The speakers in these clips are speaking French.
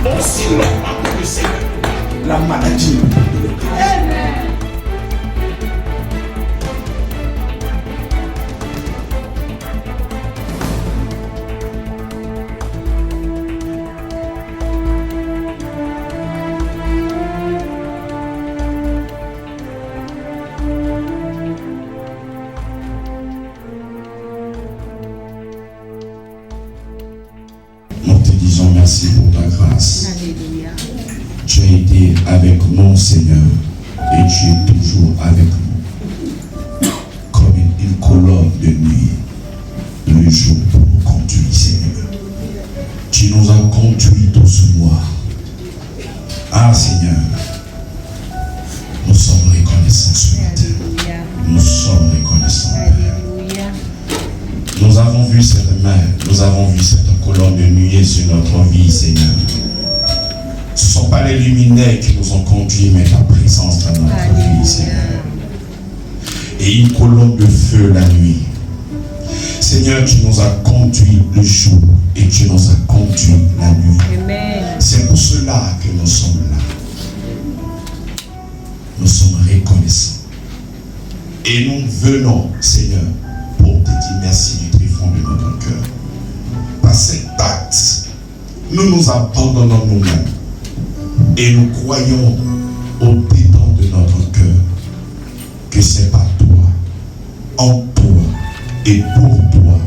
Aussi longtemps que le Seigneur, la maladie ne peut le faire. Merci pour ta grâce. Alléluia. Tu as été avec nous, Seigneur, et tu es toujours avec nous. Comme une colonne de nuit, le jour pour nous conduire, Seigneur. Tu nous as conduits tout ce mois. Ah, Seigneur, nous sommes reconnaissants ce matin. Nous sommes reconnaissants. Alléluia. Nous avons vu cette main, nous avons vu cette colonne de nuée sur notre vie, Seigneur. Ce ne sont pas les luminaires qui nous ont conduits, mais ta présence dans notre vie, Seigneur. Et une colonne de feu la nuit. Seigneur, tu nous as conduits le jour et tu nous as conduits la nuit. Amen. C'est pour cela que nous sommes là. Nous sommes reconnaissants. Et nous venons, Seigneur, pour te dire merci du tréfonds de notre cœur. Par cet acte, nous nous abandonnons nous-mêmes et nous croyons au dedans de notre cœur que c'est par toi, en toi et pour toi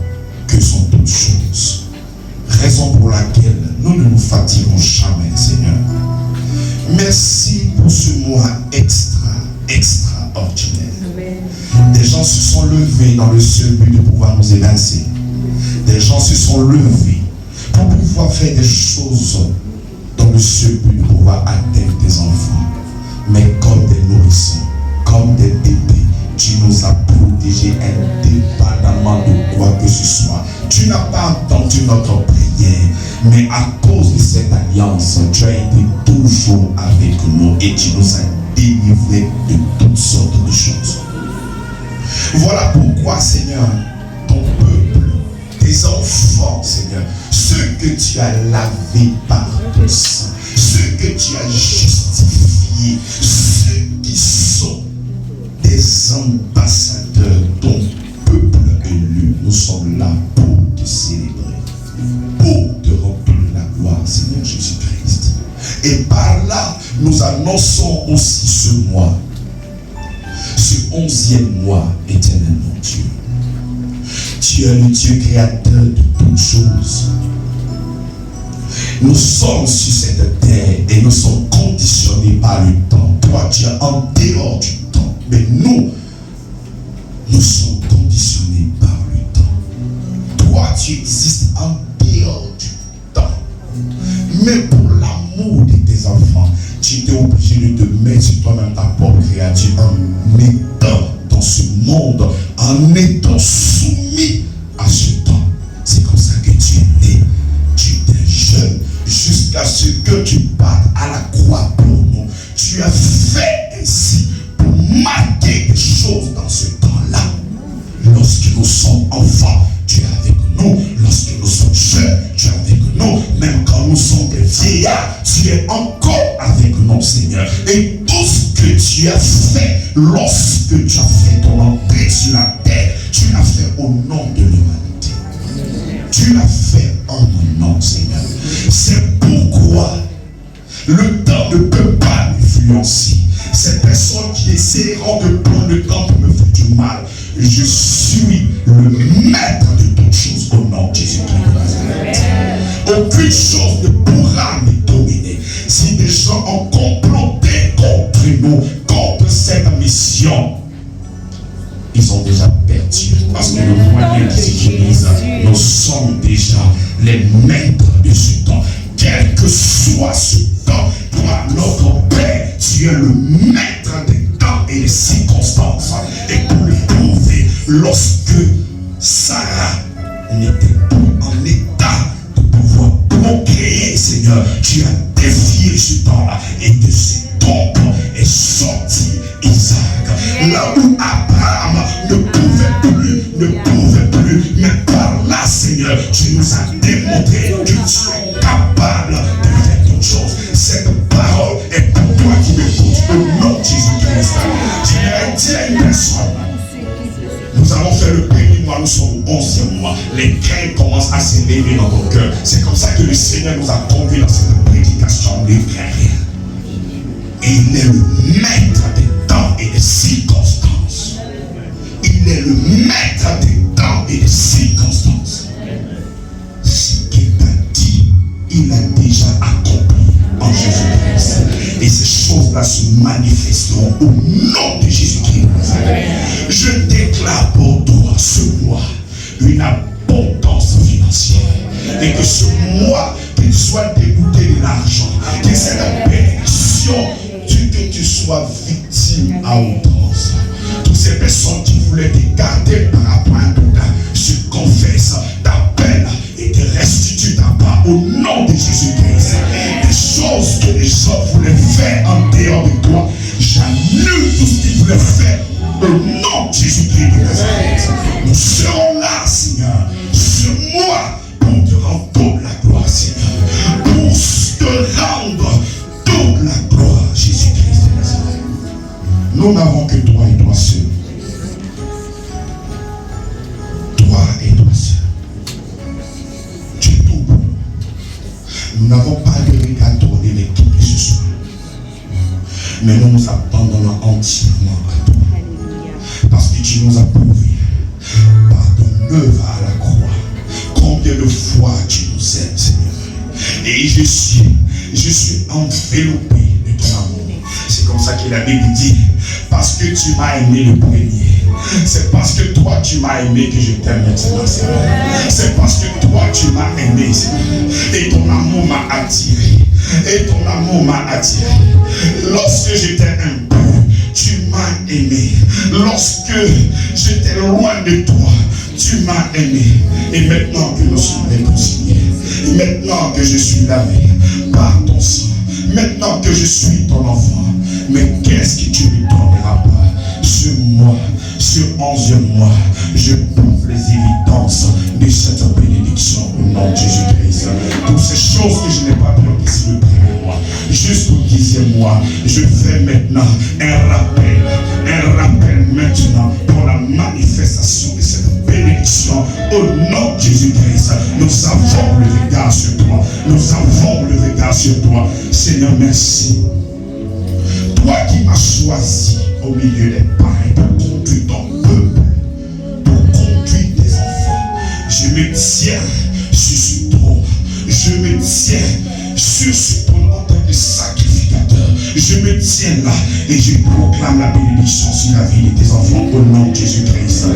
que sont toutes choses. Raison pour laquelle nous ne nous fatiguons jamais, Seigneur. Merci pour ce mois extraordinaire. Amen. Des gens se sont levés dans le seul but de pouvoir nous évincer. Des gens se sont levés pour pouvoir faire des choses dans le seul but de pouvoir atteindre des enfants. Mais comme des nourrissons, comme des bébés, tu nous as protégés indépendamment de quoi que ce soit. Tu n'as pas entendu notre prière, mais à cause de cette alliance, tu as été toujours avec nous et tu nous as délivrés de toutes sortes de choses. Voilà pourquoi, Seigneur, ton peuple, tes enfants, Seigneur, ceux que tu as lavés par ton sang, ceux que tu as justifiés, ceux qui sont des ambassadeurs, ton peuple élu, nous sommes là pour te célébrer, pour te rendre la gloire, Seigneur Jésus-Christ. Et par là, nous annonçons aussi ce mois, ce 11e mois, éternellement Dieu. Tu es le Dieu créateur de toutes choses. Nous sommes sur cette terre et nous sommes conditionnés par le temps. Toi, tu es en dehors du temps. Mais nous sommes conditionnés par le temps. Toi, tu existes en dehors du temps. Mais pour l'amour de tes enfants, tu étais obligé de te mettre sur toi-même ta propre créature en étant dans ce monde, en étant soumis à ce temps. C'est comme ça que tu es né. Tu étais jeune jusqu'à ce que tu partes à la croix pour nous. Tu as fait ainsi pour marquer des choses dans ce temps-là. Lorsque nous sommes enfants, tu es avec nous. Lorsque nous sommes jeunes, tu es avec nous. Même quand nous sommes des vieillards, tu es encore avec nous, Seigneur. Et tout ce que tu as fait, lorsque tu as fait ton entrée sur la terre, tu l'as fait au nom de l'humanité. Tu l'as fait en mon nom, Seigneur. C'est pourquoi le temps ne peut pas m'influencer. Ces personnes qui essaieront de prendre le temps pour me faire du mal, je suis le maître de toutes choses au nom de Jésus-Christ. Aucune chose ne pourra me dominer. Si des gens ont comploté contre nous, contre cette mission, ils ont déjà perdu. Parce que le moyen de l'Église, nous sommes déjà les maîtres de ce temps. Quel que soit ce temps, toi, notre Père, tu es le maître des temps et des circonstances. Et pour le prouver, lorsque Sarah n'était plus en état de pouvoir procréer, Seigneur, tu as défié ce temps-là et de ce tombe est sorti Isaac. Là où Abraham ne pouvait plus, mais par là, Seigneur, tu nous as démontré que tu es capable de faire toute chose. Les craintes commencent à s'élever dans ton cœur. C'est comme ça que le Seigneur nous a conduits dans cette prédication, les frères. Et il est le maître des temps et des circonstances. Il est le maître des temps et des circonstances. Ce qu'il t'a dit, il a déjà accompli en Jésus-Christ. Et ces choses-là se manifesteront au nom de Jésus-Christ. Je déclare pour toi ce mois une abondance financière. Et que ce mois, que tu sois dégoûté de l'argent, que cette bénédiction, que tu sois victime à outrance. Toutes ces personnes qui voulaient te garder par rapport à tout, je confesse ta peine et te restitue ta part au nom de Jésus-Christ. Des choses que les gens voulaient faire en dehors de toi, j'annule tout ce qu'ils voulaient faire au nom de Jésus-Christ de Nazareth. Nous serons là, Seigneur, ce mois pour te rendre toute la gloire, Seigneur. Pour te rendre toute la gloire, Jésus-Christ de Nazareth. Nous n'avons que toi et toi seul. Toi et toi seul. Tu es tout bon. Nous n'avons pas de regard tourné avec qui que ce soit. Mais nous nous abandonnons entièrement à toi. Parce que tu nous as prouvé par ton œuvre à la croix combien de fois tu nous aimes, Seigneur. Et je suis enveloppé de ton amour. C'est comme ça que la Bible dit, parce que tu m'as aimé le premier. C'est parce que toi tu m'as aimé que je t'aime maintenant, Seigneur. C'est parce que toi tu m'as aimé, Seigneur. Et ton amour m'a attiré. Et ton amour m'a attiré. Lorsque j'étais impur, tu m'as aimé. Lorsque j'étais loin de toi, tu m'as aimé. Et maintenant que nous sommes réconciliés, et maintenant que je suis lavé par ton sang, maintenant que je suis ton enfant, mais qu'est-ce que tu ne donneras pas? Ce mois, ce 11e mois, je prouve les évidences de cette bénédiction au nom de Jésus-Christ. Toutes ces choses que je n'ai pas pu encaisser le premier mois, jusqu'au 10e mois, je fais maintenant un rappel maintenant pour la manifestation de cette bénédiction au nom de Jésus-Christ. Nous avons le regard sur toi. Nous avons le regard sur toi. Seigneur, merci. Toi qui m'as choisi au milieu des païens pour conduire ton peuple, pour conduire tes enfants. Je me tiens sur ce trône. Je me tiens sur ce trône en tant que sacrificateur. Je me tiens là et je proclame la bénédiction sur la vie de tes enfants au nom de Jésus-Christ.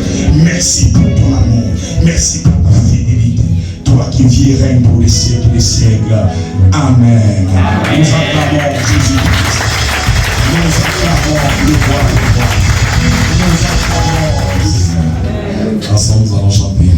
Merci pour ton amour. Merci pour ta fidélité. Toi qui vis et règne pour les siècles des siècles. Amen. Nous acclamons Jésus-Christ. Nous acclamons le roi des rois. Nous acclamons. Ensemble, nous allons chanter.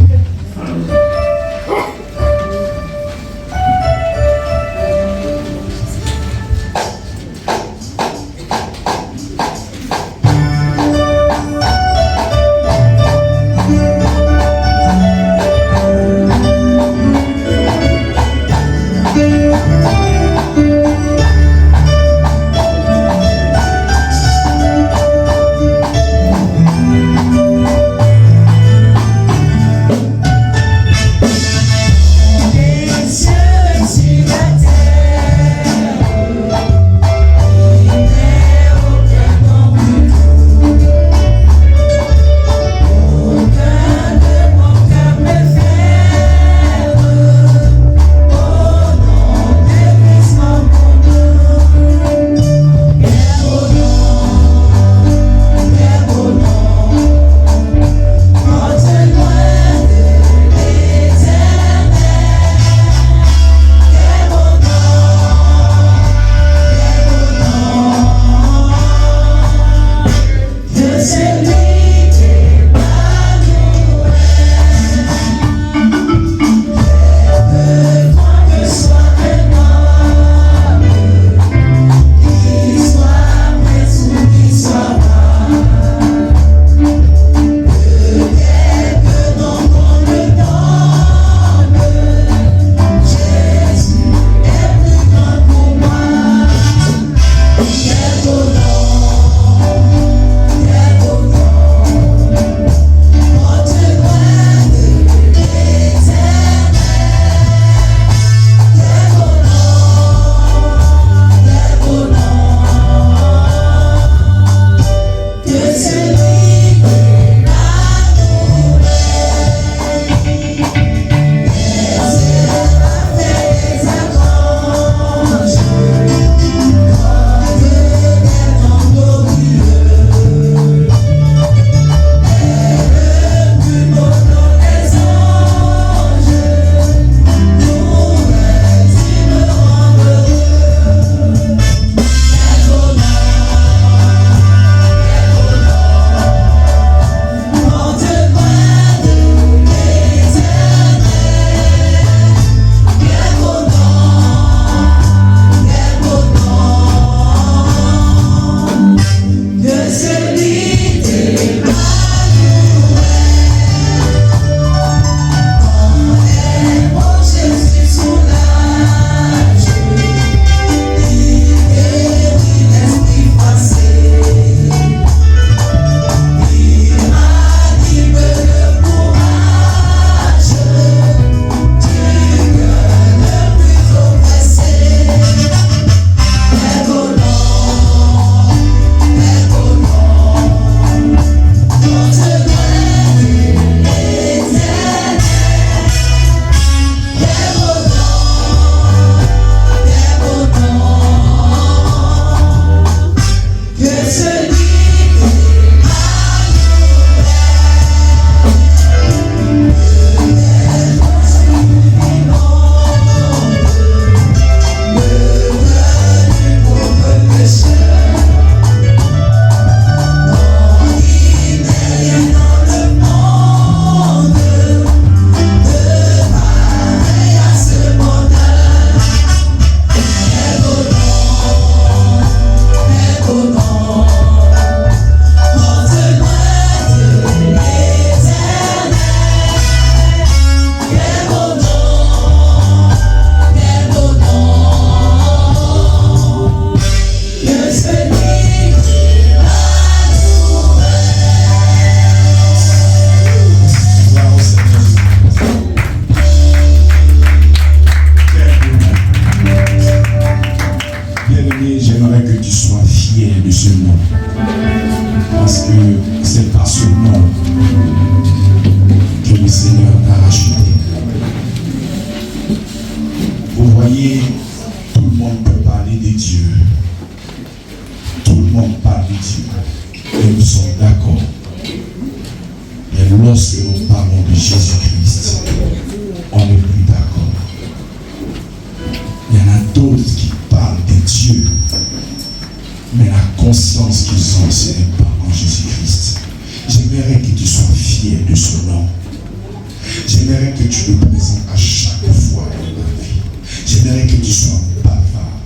tu le présentes à chaque fois dans ta vie. J'aimerais que tu sois bavard.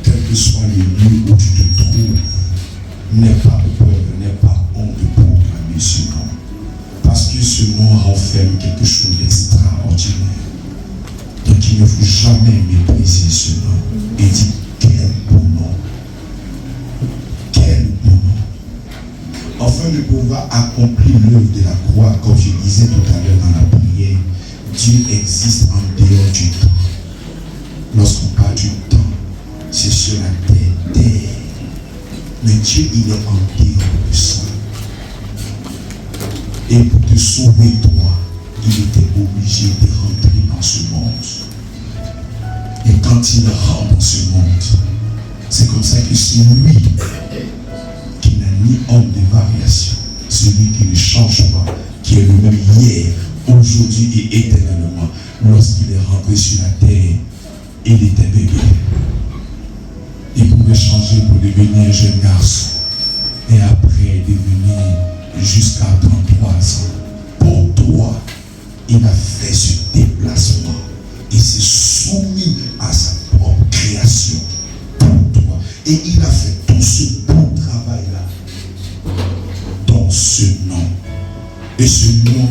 Quel que soit le lieu où tu te trouves, n'aie pas peur, n'aie pas honte de proclamer ce nom. Parce que ce nom renferme quelque chose d'extraordinaire. Donc il ne faut jamais mépriser ce nom. Et dis, quel beau nom. Quel beau nom. Afin de pouvoir accomplir l'œuvre de la croix, comme je disais tout à l'heure dans la prière, Dieu existe en dehors du temps. Lorsqu'on parle du temps, c'est sur la terre. Mais Dieu, il est en dehors de ça. Et pour te sauver, toi, il était obligé de rentrer dans ce monde. Et quand il rentre dans ce monde, c'est comme ça que c'est lui qui n'a ni homme de variation, celui qui ne change pas, qui est le même hier, aujourd'hui et éternellement. Lorsqu'il est rentré sur la terre, il était bébé. Il pouvait changer pour devenir un jeune garçon et après devenir jusqu'à 33 ans. Pour toi, il a fait ce déplacement. Il s'est soumis à sa propre création pour toi. Et il a fait tout ce beau travail-là dans ce nom. Et ce nom,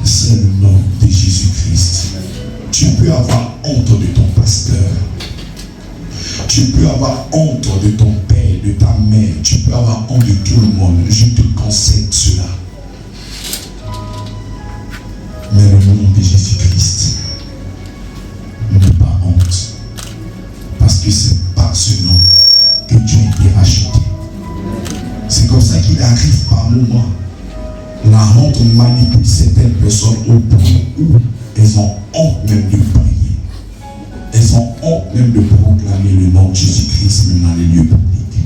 c'est le nom de Jésus-Christ. Tu peux avoir honte de ton pasteur. Tu peux avoir honte de ton père, de ta mère. Tu peux avoir honte de tout le monde. Je te conseille cela. Mais le nom de Jésus-Christ, n'aie pas honte. Parce que c'est par ce nom que tu as été racheté. C'est comme ça qu'il arrive par moment. La honte manipule certaines personnes au point où elles ont honte même de prier. Elles ont honte même de proclamer le nom de Jésus-Christ même dans les lieux publics.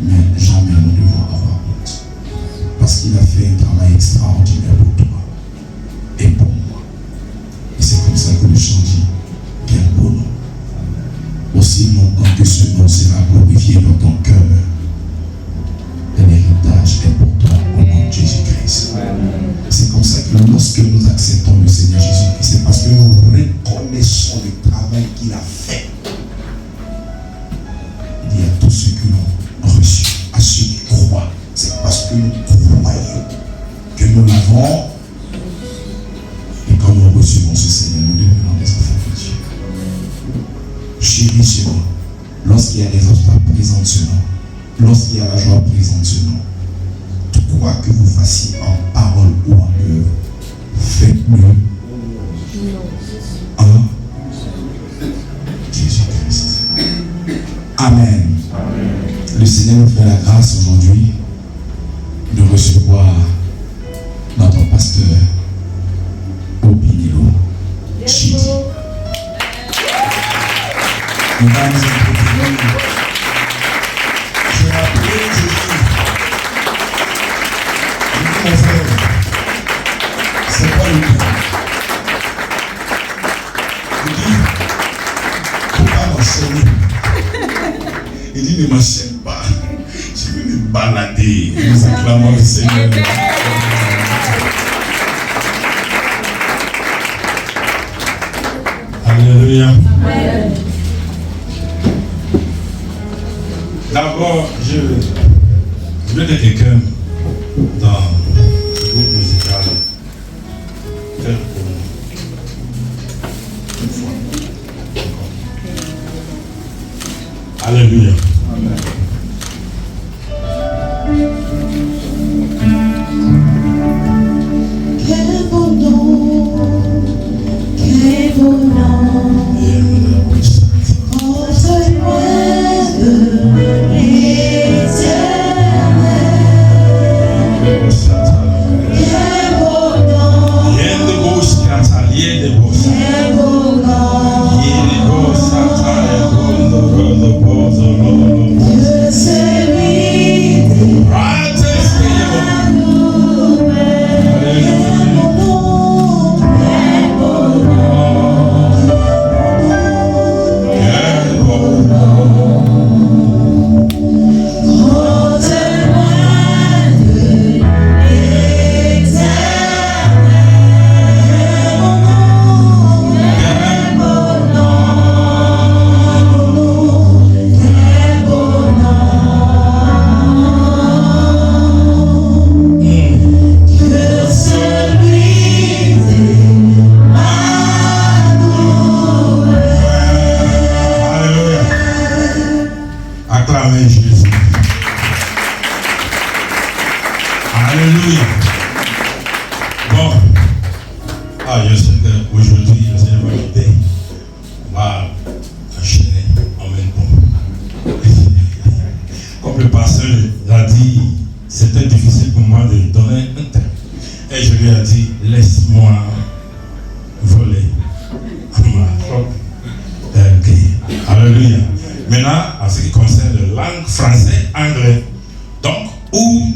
Mais jamais nous devons avoir honte. Parce qu'il a fait un travail extraordinaire pour toi et pour moi. Et c'est comme ça que le chant dit, quel beau nom. Aussi longtemps que ce nom sera glorifié dans ton cœur, l'héritage est pour toi au nom de Jésus-Christ. C'est comme ça que lorsque nous acceptons le Seigneur Jésus-Christ, c'est parce que nous reconnaissons le travail qu'il a fait. Il dit à tous ceux qui l'ont reçu, à ceux qui croient, c'est parce que nous croyons que nous l'avons. Et quand nous recevons ce Seigneur, nous devenons des enfants de Dieu. Chéris ce nom. Lorsqu'il y a des obstacles, présente ce nom. Lorsqu'il y a la joie, présente ce nom. Quoi que vous fassiez en parole ou en œuvre, faites-le en Jésus-Christ. Amen. Le Seigneur nous fait la grâce aujourd'hui de recevoir notre pasteur Obinilo Chidi. Nous allons nous entretenir. Je l'appelle, je dis, mon frère, c'est pas le temps. Il dit, faut pas m'enchaîner. Il dit, ne m'enchaîne pas. Je vais me balader. Nous acclamons le Seigneur. Alléluia. D'abord, je veux que quelqu'un dans le groupe musical faire pour nous une fois. Alléluia. Amen. Quel beau nom, quel beau nom, porte loin de l'éternel. Quel beau nom. Ah, je sais qu'aujourd'hui, le Seigneur va m'aider. On va enchaîner en même temps. Comme le pasteur l'a dit, c'était difficile pour moi de donner un thème. Et je lui ai dit, laisse-moi voler. Ok. Alléluia. Maintenant, en ce qui concerne la langue français, anglais. Donc, où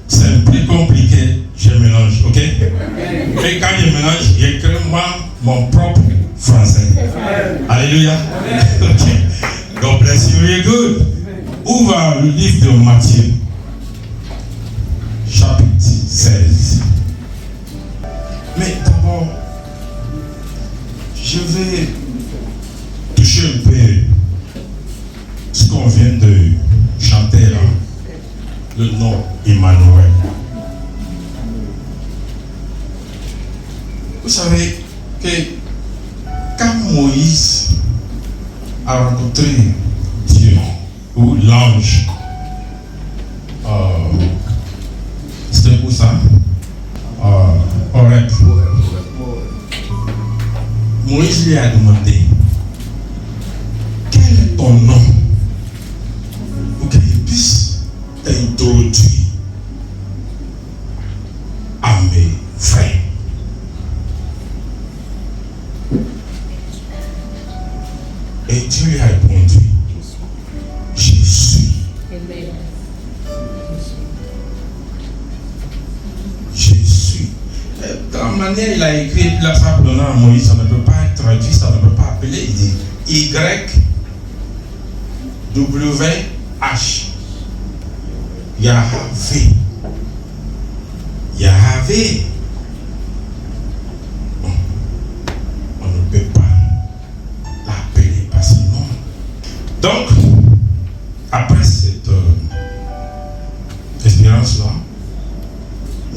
c'est plus compliqué, je mélange, ok? Et quand je mélange, j'écris moi mon propre français. Alléluia. Ok. God bless you, you're good. Ouvre le livre de Matthieu, chapitre 16. Mais d'abord, je vais toucher un peu ce qu'on vient de chanter là, le nom Emmanuel. Vous savez que quand Moïse a rencontré Dieu, ou l'ange, c'était où ça? Horeb. Moïse lui a demandé, quel est ton nom? Pour qu'il puisse t'introduire à mes frères. Et Dieu lui a répondu, je suis. Je suis. De la manière il a écrit là, ça pour donner à Moïse, ça ne peut pas être traduit, ça ne peut pas appeler. Il dit YWH. Yahvé. Yahvé. On ne peut pas l'appeler par ce nom. Donc, après cette expérience-là,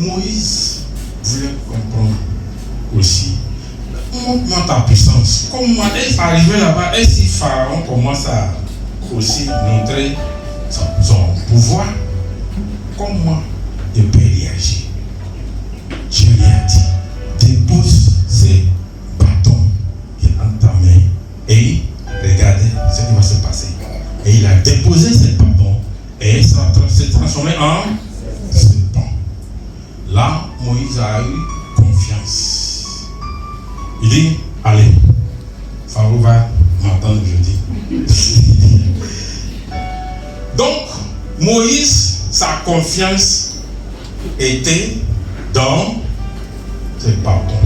Moïse voulait comprendre aussi. Montre ta puissance. Comment est-ce arrivé là-bas? Et si Pharaon commence à aussi montrer son pouvoir, comment il peut réagir? Je lui ai dit, dépose ces bâtons qui est entre ta main et regardez ce qui va se passer. Et il a déposé ces bâtons et ça s'est transformé en serpent. Là, Moïse a eu confiance. Il dit, allez, Pharaon va m'attendre jeudi. Donc, Moïse, sa confiance était dans ses bâtons.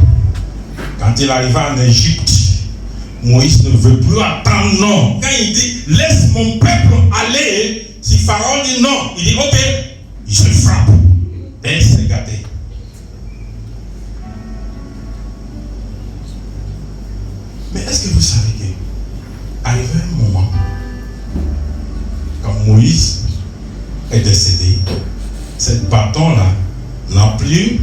Quand il arriva en Égypte, Moïse ne veut plus attendre, non. Quand il dit, laisse mon peuple aller, si Pharaon dit non, il dit, ok, je frappe. Et c'est gâté. Mais est-ce que vous savez qu'arrivé un moment, quand Moïse est décédé, ce bâton-là n'a plus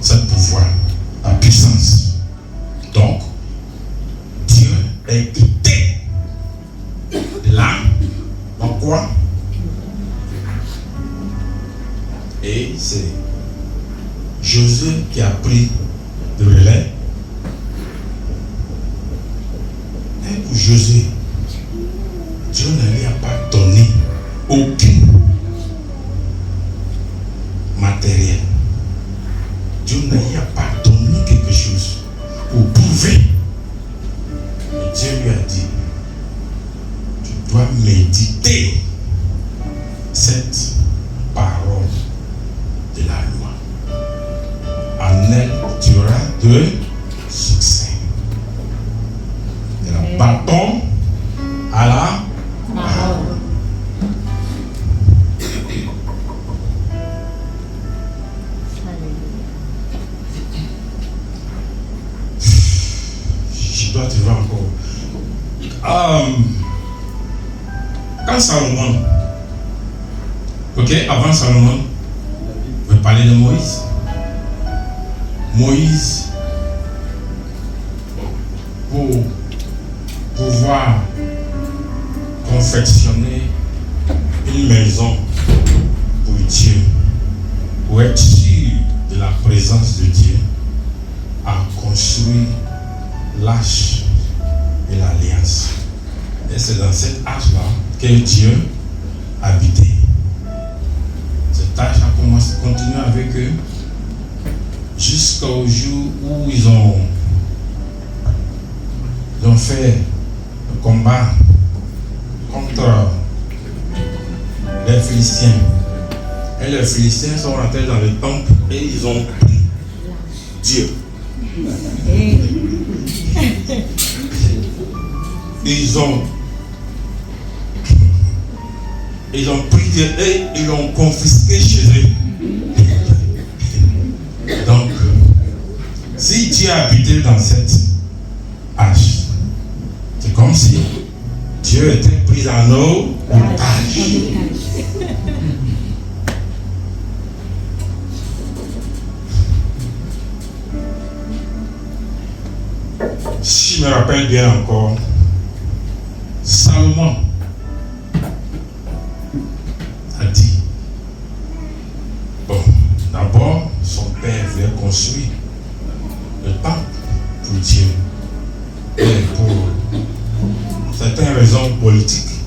ce pouvoir, la puissance. Donc, Dieu est quitté là, dans quoi? Et c'est Josué qui a pris le relais. Et pour Josué, Dieu ne lui a pas donné aucun matériel. Dieu ne lui a pas donné quelque chose pour prouver. Et Dieu lui a dit, tu dois méditer cette parole de la loi. En elle, tu auras de succès. De la bâton à la parole. Je dois te voir encore. Quand Salomon, ok, avant Salomon, on va parler de Moïse. Moïse, pour pouvoir confectionner une maison pour Dieu, pour être sûr de la présence de Dieu, a construit l'arche et l'alliance. Et c'est dans cette arche-là que Dieu habitait. Cette arche a continué avec eux jusqu'au jour où ils ont fait le combat contre les Philistins. Et les Philistins sont rentrés dans le temple et ils ont pris Dieu. Ils ont pris Dieu et ils l'ont confisqué chez eux. Donc, si Dieu habitait dans cette arche, c'est comme si Dieu était pris en otage. Si je me rappelle bien encore, Salomon a dit, bon, d'abord, son père voulait construire le temple pour Dieu. Et pour certaines raisons politiques,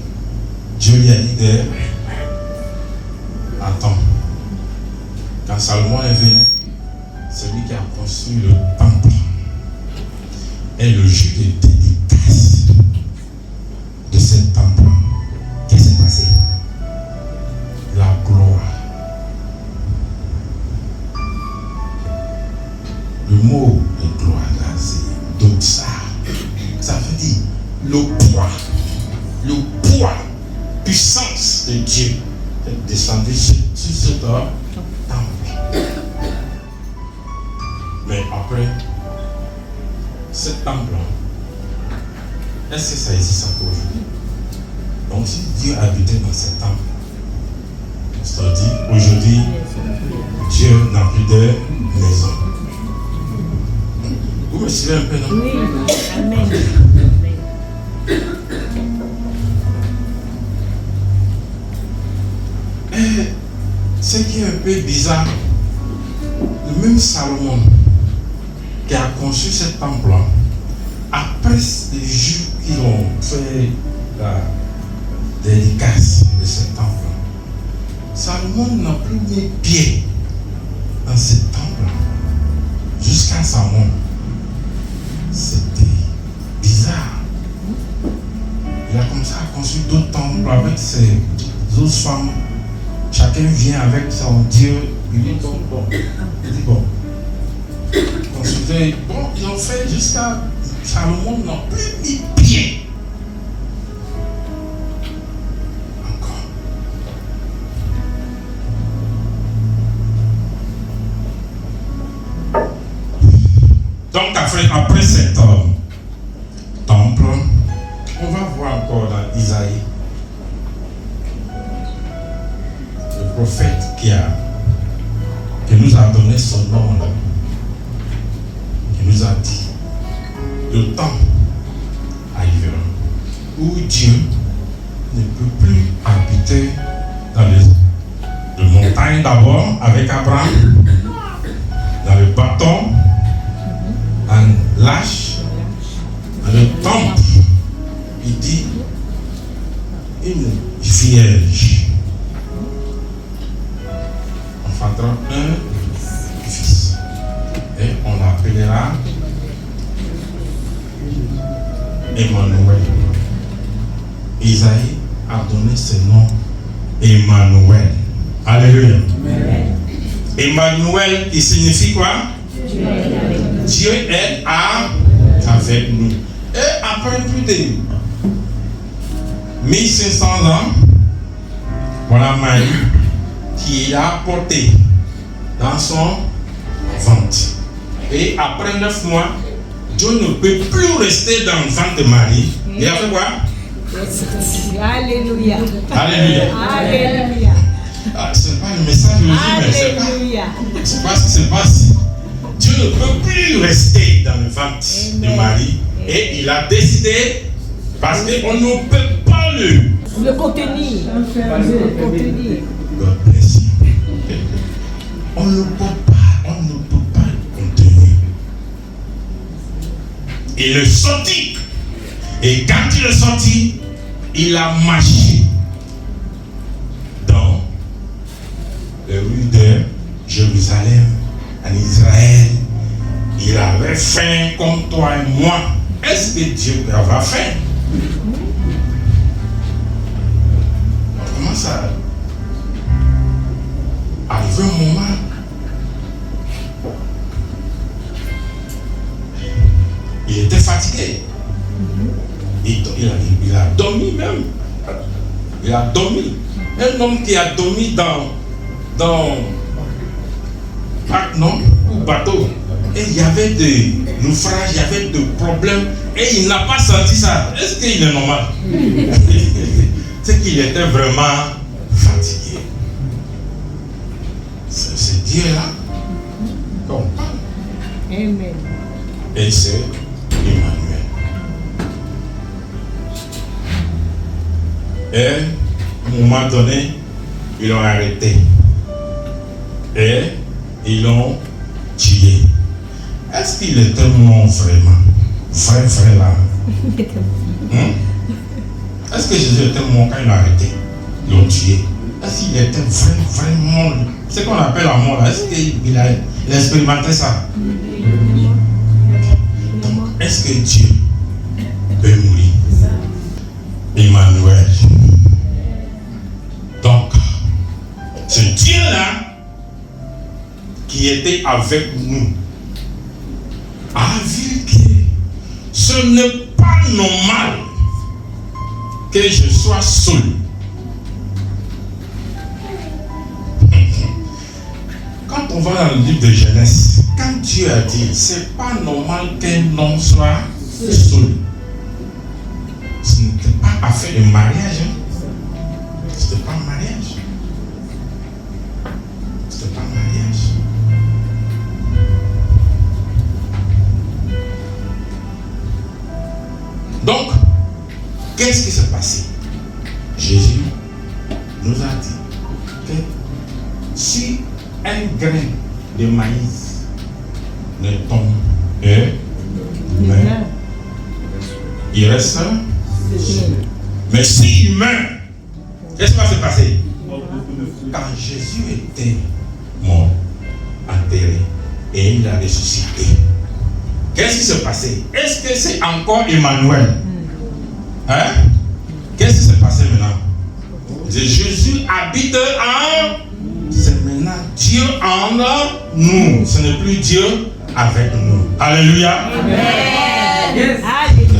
Dieu lui a dit attends, quand Salomon est venu, c'est lui qui a construit le temple. Et le jour de dédicace de ce temple, qu'est-ce qui s'est passé? La gloire. Le mot de gloire, là, c'est doxa. Ça veut dire le poids, puissance de Dieu est descendu sur ce temple. Mais après, ce temple, est-ce que ça existe encore aujourd'hui? Donc si Dieu habitait dans ce temple, c'est-à-dire aujourd'hui, Dieu n'a plus de maison. Vous me suivez un peu, non? Oui, amen. Et ce qui est un peu bizarre, le même Salomon qui a conçu ce temple-là, après les jours qu'ils ont fait la dédicace de ce temple, Salomon n'a plus mis pied dans ce temple jusqu'à sa mort. C'était bizarre. Il a commencé à construire d'autres temples avec ses autres femmes. Chacun vient avec son Dieu. Il dit bon. Il dit bon. Construisez. Bon, ils ont fait jusqu'à Salomon n'a plus mis pied. Encore. Donc après cet temple, on va voir encore dans Isaïe le prophète qui nous a donné son nom là, qui nous a dit le temps arrivera où Dieu ne peut plus habiter dans les montagnes d'abord avec Abraham, dans le bâton, dans l'arche, dans le temple. Il dit une vierge enfantera un fils et on l'appellera Emmanuel. Isaïe a donné ce nom Emmanuel. Alléluia. Emmanuel, il signifie quoi? Dieu est avec nous. Et après plus de 1500 ans, voilà Marie qui l'a porté dans son ventre. Et après 9 mois, Dieu ne peut plus rester dans le ventre de Marie. Il a fait quoi? Alléluia. Alléluia. Alléluia. C'est pas le message de Jésus, mais c'est pas ce qui se passe. Dieu ne peut plus rester dans le ventre de Marie. Et il a décidé, parce qu'on ne peut pas le contenir. God bless you. On ne peut pas le contenir. il est sorti. Et quand il est sorti, il a marché dans les rues de Jérusalem, en Israël. Il avait faim comme toi et moi. Est-ce que Dieu peut avoir faim? On commence à arriver un moment. Il était fatigué. Il a dormi même. Il a dormi. Un homme qui a dormi dans ou bateau. Et il y avait des naufrages, il y avait des problèmes. Et il n'a pas senti ça. Est-ce qu'il est normal? C'est qu'il était vraiment fatigué. C'est Dieu-là qu'on parle. Amen. Et c'est Emmanuel. Et à un moment donné, ils l'ont arrêté. Et ils l'ont tué. Est-ce qu'il était mort vraiment? Vrai là. Est-ce que Jésus était mort quand il l'a arrêté? Ils l'ont tué. Est-ce qu'il était vraiment mort? C'est ce qu'on appelle la mort là. Est-ce qu'il a expérimenté ça? Donc, est-ce que Dieu peut mourir? Emmanuel. Donc, ce Dieu-là qui était avec nous a vu que ce n'est pas normal que je sois seul. Quand on va dans le livre de Genèse, quand Dieu a dit, c'est pas normal qu'un homme soit seul. Ce n'était pas affaire de mariage. C'était pas un mariage. C'était pas un mariage. Donc, qu'est-ce qui s'est passé? Jésus nous a dit que si un grain de maïs ne tombe et meurt, il reste. Mais s'il meurt, qu'est-ce qui va se passer? Quand Jésus était mort, enterré, et il a ressuscité, qu'est-ce qui s'est passé? Est-ce que c'est encore Emmanuel? Hein? Qu'est-ce qui s'est passé maintenant? Jésus habite en... C'est maintenant Dieu en nous. Ce n'est plus Dieu avec nous. Alléluia. Amen. Yes. Alléluia.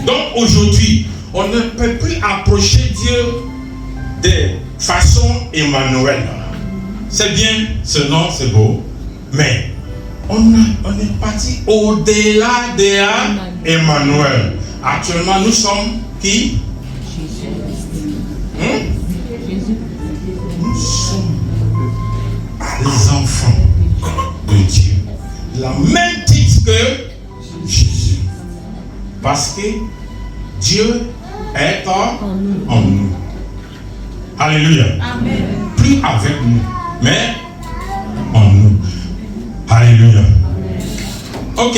Donc aujourd'hui, on ne peut plus approcher Dieu de façon Emmanuel. C'est bien, ce nom c'est beau, mais on est parti au-delà de Emmanuel. Actuellement, nous sommes qui? Nous sommes les enfants de Dieu. La même titre que Jésus. Parce que Dieu est en nous. Alléluia. Amen. Plus avec nous, mais en nous. Alléluia. Ok.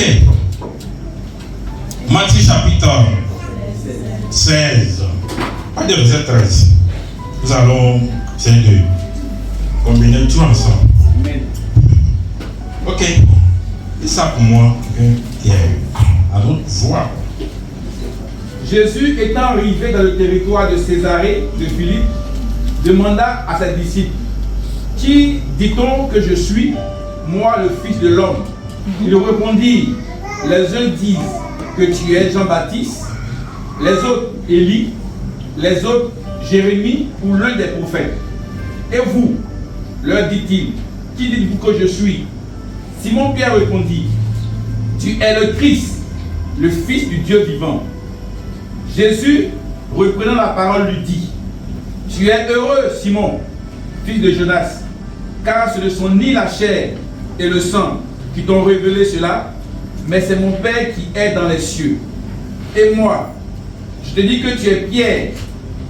Matthieu chapitre 16. Pas de verset 13. Nous allons essayer de combiner tout ensemble. Ok. C'est ça pour moi qui est à notre voix. Jésus étant arrivé dans le territoire de Césarée de Philippe, demanda à ses disciples, qui dit-on que je suis, moi le Fils de l'homme? Ils répondirent, les uns disent que tu es Jean-Baptiste, les autres Élie, les autres Jérémie ou l'un des prophètes. Et vous, leur dit-il, qui dites-vous que je suis? Simon-Pierre répondit, tu es le Christ, le Fils du Dieu vivant. Jésus, reprenant la parole, lui dit, tu es heureux, Simon, fils de Jonas, car ce ne sont ni la chair et le sang qui t'ont révélé cela, mais c'est mon Père qui est dans les cieux. Et moi, je te dis que tu es Pierre,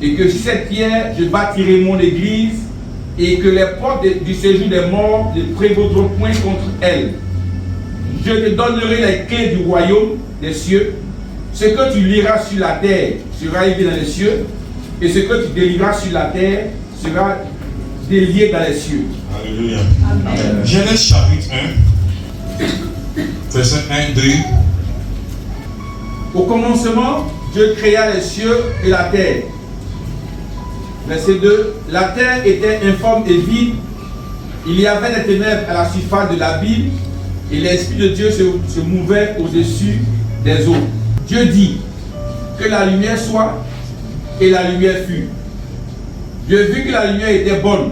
et que sur cette pierre, je bâtirai mon église, et que les portes du séjour des morts ne prévaudront point contre elle. Je te donnerai les clés du royaume des cieux. Ce que tu liras sur la terre sera lié dans les cieux, et ce que tu délivreras sur la terre sera délié dans les cieux. Alléluia. Genèse chapitre 1, verset 1, 2. Au commencement, Dieu créa les cieux et la terre. Verset 2. La terre était informe et vide. Il y avait des ténèbres à la surface de l'abîme, et l'Esprit de Dieu se mouvait au-dessus des eaux. Dieu dit que la lumière soit, et la lumière fut. Dieu vit que la lumière était bonne,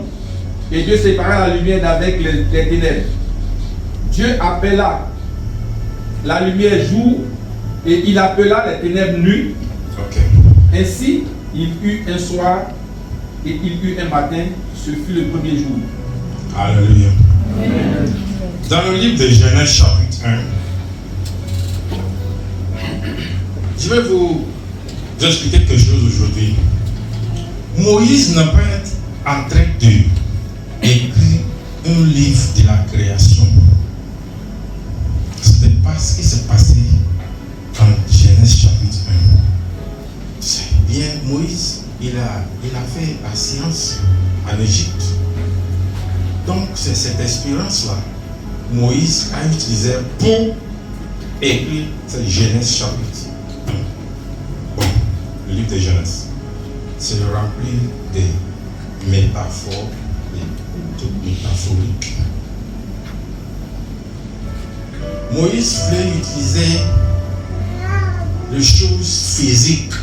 et Dieu sépara la lumière d'avec les ténèbres. Dieu appela la lumière jour, et il appela les ténèbres nuit. Okay. Ainsi, il eut un soir et il eut un matin. Ce fut le premier jour. Alléluia. Dans le livre de Genèse chapitre 1, je vais vous expliquer quelque chose aujourd'hui. Moïse n'a pas été en train d'écrire un livre de la création. Ce n'est pas ce qui s'est passé en Genèse chapitre 1. C'est bien, Moïse, il a fait la science en Égypte. Donc, c'est cette expérience-là, Moïse a utilisé pour écrire cette Genèse chapitre 1. Bon, le livre de Genèse, c'est rempli de métaphores, tout métaphorique. Moïse voulait utiliser les choses physiques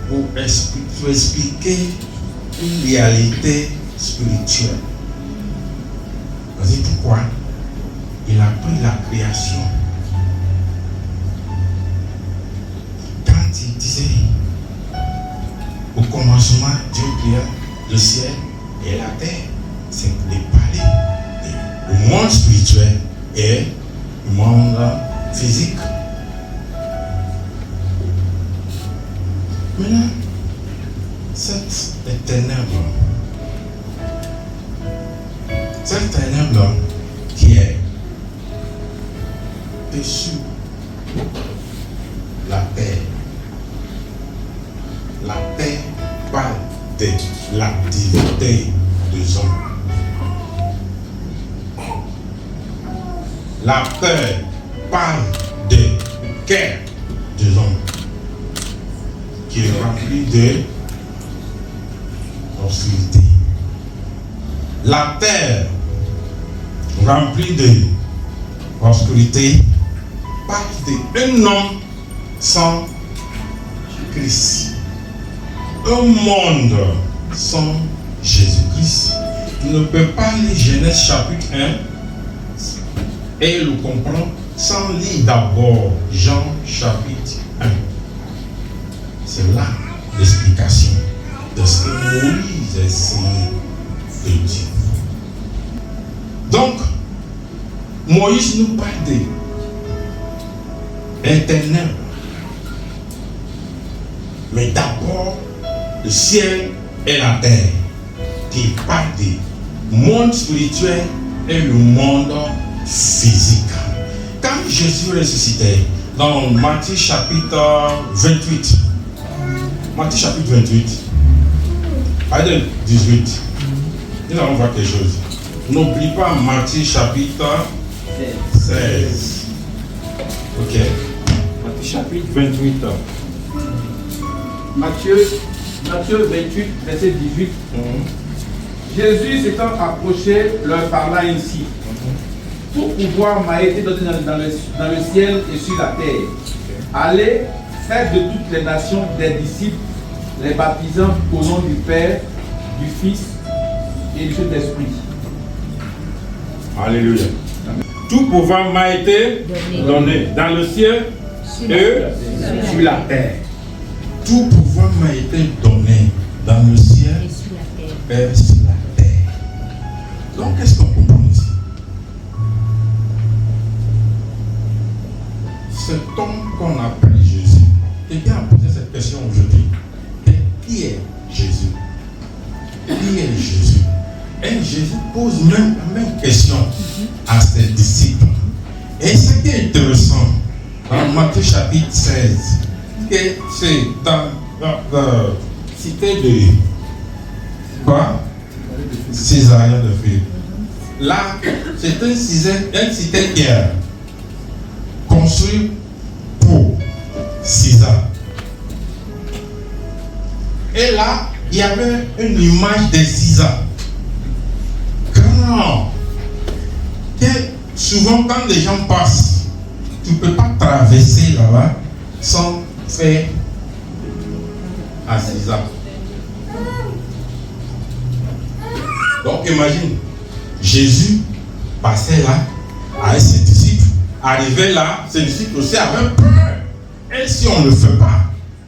pour expliquer une réalité spirituelle. Voici pourquoi il a pris la création. Quand il disait au commencement, Dieu créa le ciel et la terre, c'est de parler du monde spirituel et du monde physique. Maintenant, cette ténèbre qui est dessus la terre parle de l'activité des hommes. La terre parle de cœur des hommes qui est rempli de obscurité. La terre remplie de obscurité parle d'un homme sans Christ. Un monde sans Jésus-Christ. Tu ne peux pas lire Genèse chapitre 1 et le comprendre sans lire d'abord Jean chapitre 1. C'est là l'explication de ce que Moïse a essayé de dire. Donc, Moïse nous parle d'éternel. Mais d'abord, le ciel et la terre, qui parle du monde spirituel et le monde physique. Quand Jésus ressuscitait, dans Matthieu chapitre 28, Allez, 18. Nous allons voir quelque chose. N'oublie pas Matthieu chapitre 16. Ok. Matthieu chapitre 28. Matthieu 28, verset 18. Jésus s'étant approché, leur parla ainsi. Tout pouvoir m'a été donné dans le ciel et sur la terre. Allez, faites de toutes les nations des disciples, les baptisant au nom du Père, du Fils et du Saint-Esprit. Alléluia. Tout pouvoir m'a été donné dans le ciel et sur la terre. Tout pouvoir m'a été donné dans le ciel et sur la terre. Donc, qu'est-ce qu'on comprend ici? Cet homme qu'on appelle Jésus, quelqu'un a posé cette question aujourd'hui. Et qui est Jésus? Qui est Jésus? Jésus pose même la même question à ses disciples. Et ce qui est intéressant, dans Matthieu chapitre 16, c'est dans la cité de quoi? Césarien de Philippe. Là, c'est une cité-guerre construite pour César. Et là, il y avait une image de César. Grand. Et souvent, quand les gens passent, tu ne peux pas traverser là-bas sans faire à César. Donc, imagine, Jésus passait là avec ses disciples. Arrivé là, ses disciples aussi avaient peur. Et si on ne le fait pas?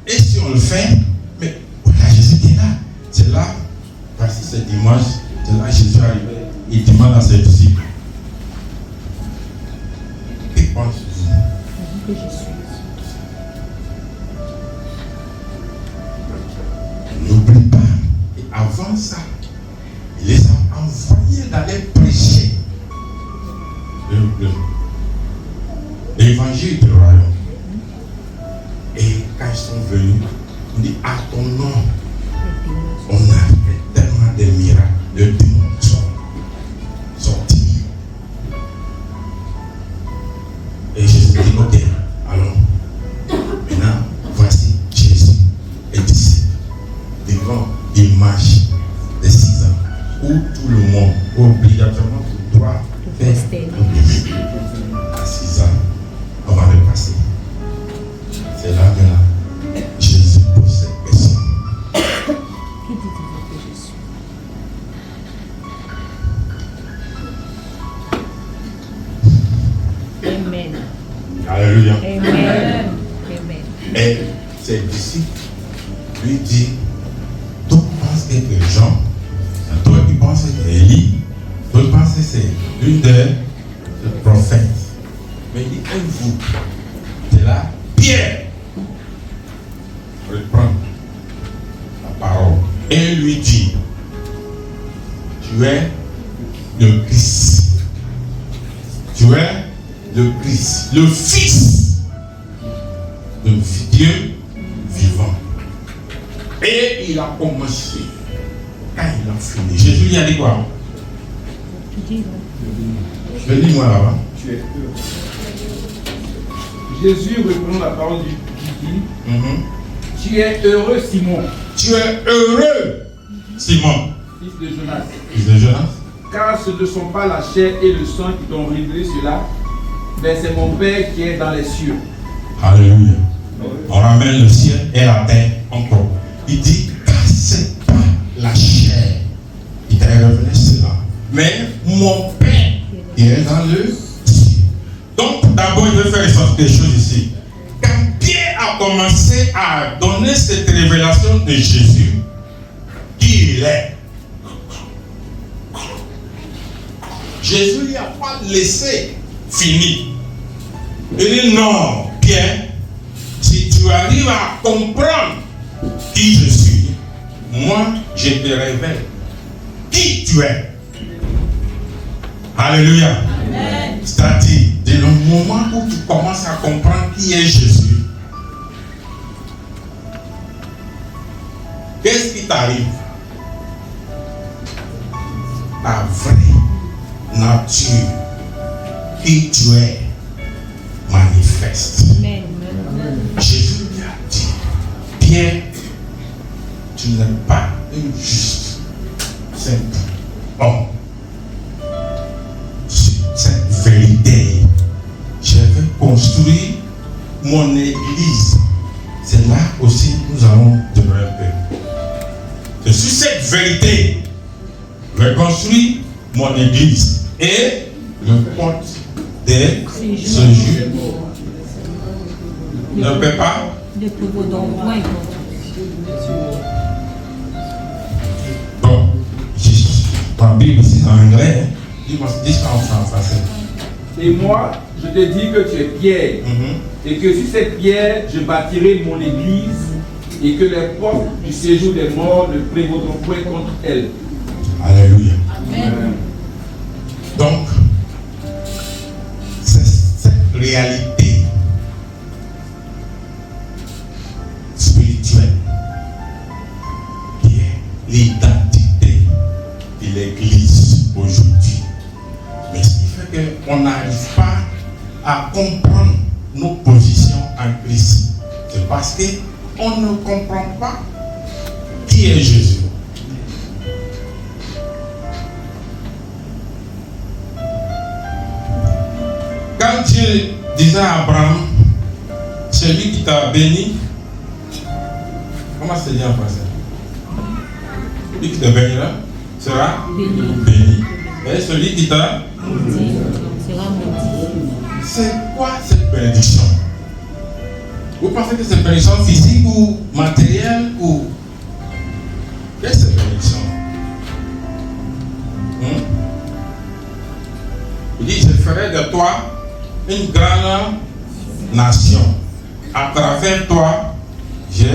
Et si on le fait? Mais voilà, Jésus qui est là. C'est là, voici cette image. C'est là Jésus arrivait. Il demande à ses disciples. Que pensez-vous? Que je suis. N'oublie pas. Et avant ça, il les a envoyés d'aller prêcher l'évangile du royaume. Et quand ils sont venus, on dit à ton nom, on a fait tellement de miracles, le démon sont sortis. Et Jésus dit, ok, allons. Maintenant, voici Jésus et disciples devant l'image de 6 ans où tout le monde obligatoirement doit faire l'obéissance. À 6 ans, on va le passer. C'est là que Jésus pose cette question. Qui dites-vous que je suis? Amen. Alléluia. Amen. Amen. Et ses disciples lui disent, toi penses que c'est Jean, toi qui penses que c'est Élie, toi qui penses que c'est l'une des prophètes. Mais il dit, et vous, c'est là, Pierre, reprend la parole et lui dit, tu es le Christ. Tu es le Christ, le Fils de Dieu vivant. Et il a commencé. Quand il a fini, Jésus lui a dit quoi? Je lis moi là-bas. Tu es heureux. Jésus reprend la parole du dit, tu es heureux Simon, Tu es heureux, Simon, fils de Jonas, fils de Jonas, car ce ne sont pas la chair et le sang qui t'ont révélé cela, mais c'est mon Père qui est dans les cieux. Alléluia. On ramène le ciel et la terre encore. Il dit, car c'est pas la chair qui t'a révélé cela, mais mon Père qui est dans le ciel. Donc, d'abord, je vais faire ressortir quelque chose ici. Quand Pierre a commencé à donner cette révélation de Jésus, qui il est, Jésus ne lui a pas laissé finir. Il dit non, Pierre, si tu arrives à comprendre qui je suis, moi je te révèle qui tu es. Alléluia. Amen. C'est-à-dire, dès le moment où tu commences à comprendre qui est Jésus, qu'est-ce qui t'arrive? Ta vraie nature, qui tu es, manifeste. Amen. Jésus lui a dit, Pierre, tu n'es pas un juste simple homme. Sur cette vérité, je vais construire mon église. C'est là aussi que nous allons demeurer un peu. C'est sur cette vérité, je vais construire mon église. Et le compte des séjours ne peut pas. Ne peut donc point. Bon, ma Bible ici en anglais, dis-moi ça en français. Et moi, je te dis que tu es Pierre, et que sur cette pierre, je bâtirai mon église, et que les portes du séjour des morts ne prévaudront point contre elle. Alléluia. Amen. Donc, c'est cette réalité spirituelle qui est l'identité de l'Église aujourd'hui. Mais ce qui fait qu'on n'arrive pas à comprendre nos positions en Christ, c'est parce qu'on ne comprend pas qui est Jésus. Quand Dieu disait à Abraham, celui qui t'a béni, comment se dit en français? Celui qui te bénira sera béni. Et celui qui t'a Maudit sera maudit. C'est quoi cette bénédiction? Vous pensez que c'est une bénédiction physique ou matérielle ou... Qu'est-ce que c'est cette bénédiction? Il dit, je ferai de toi une grande nation. À travers toi, je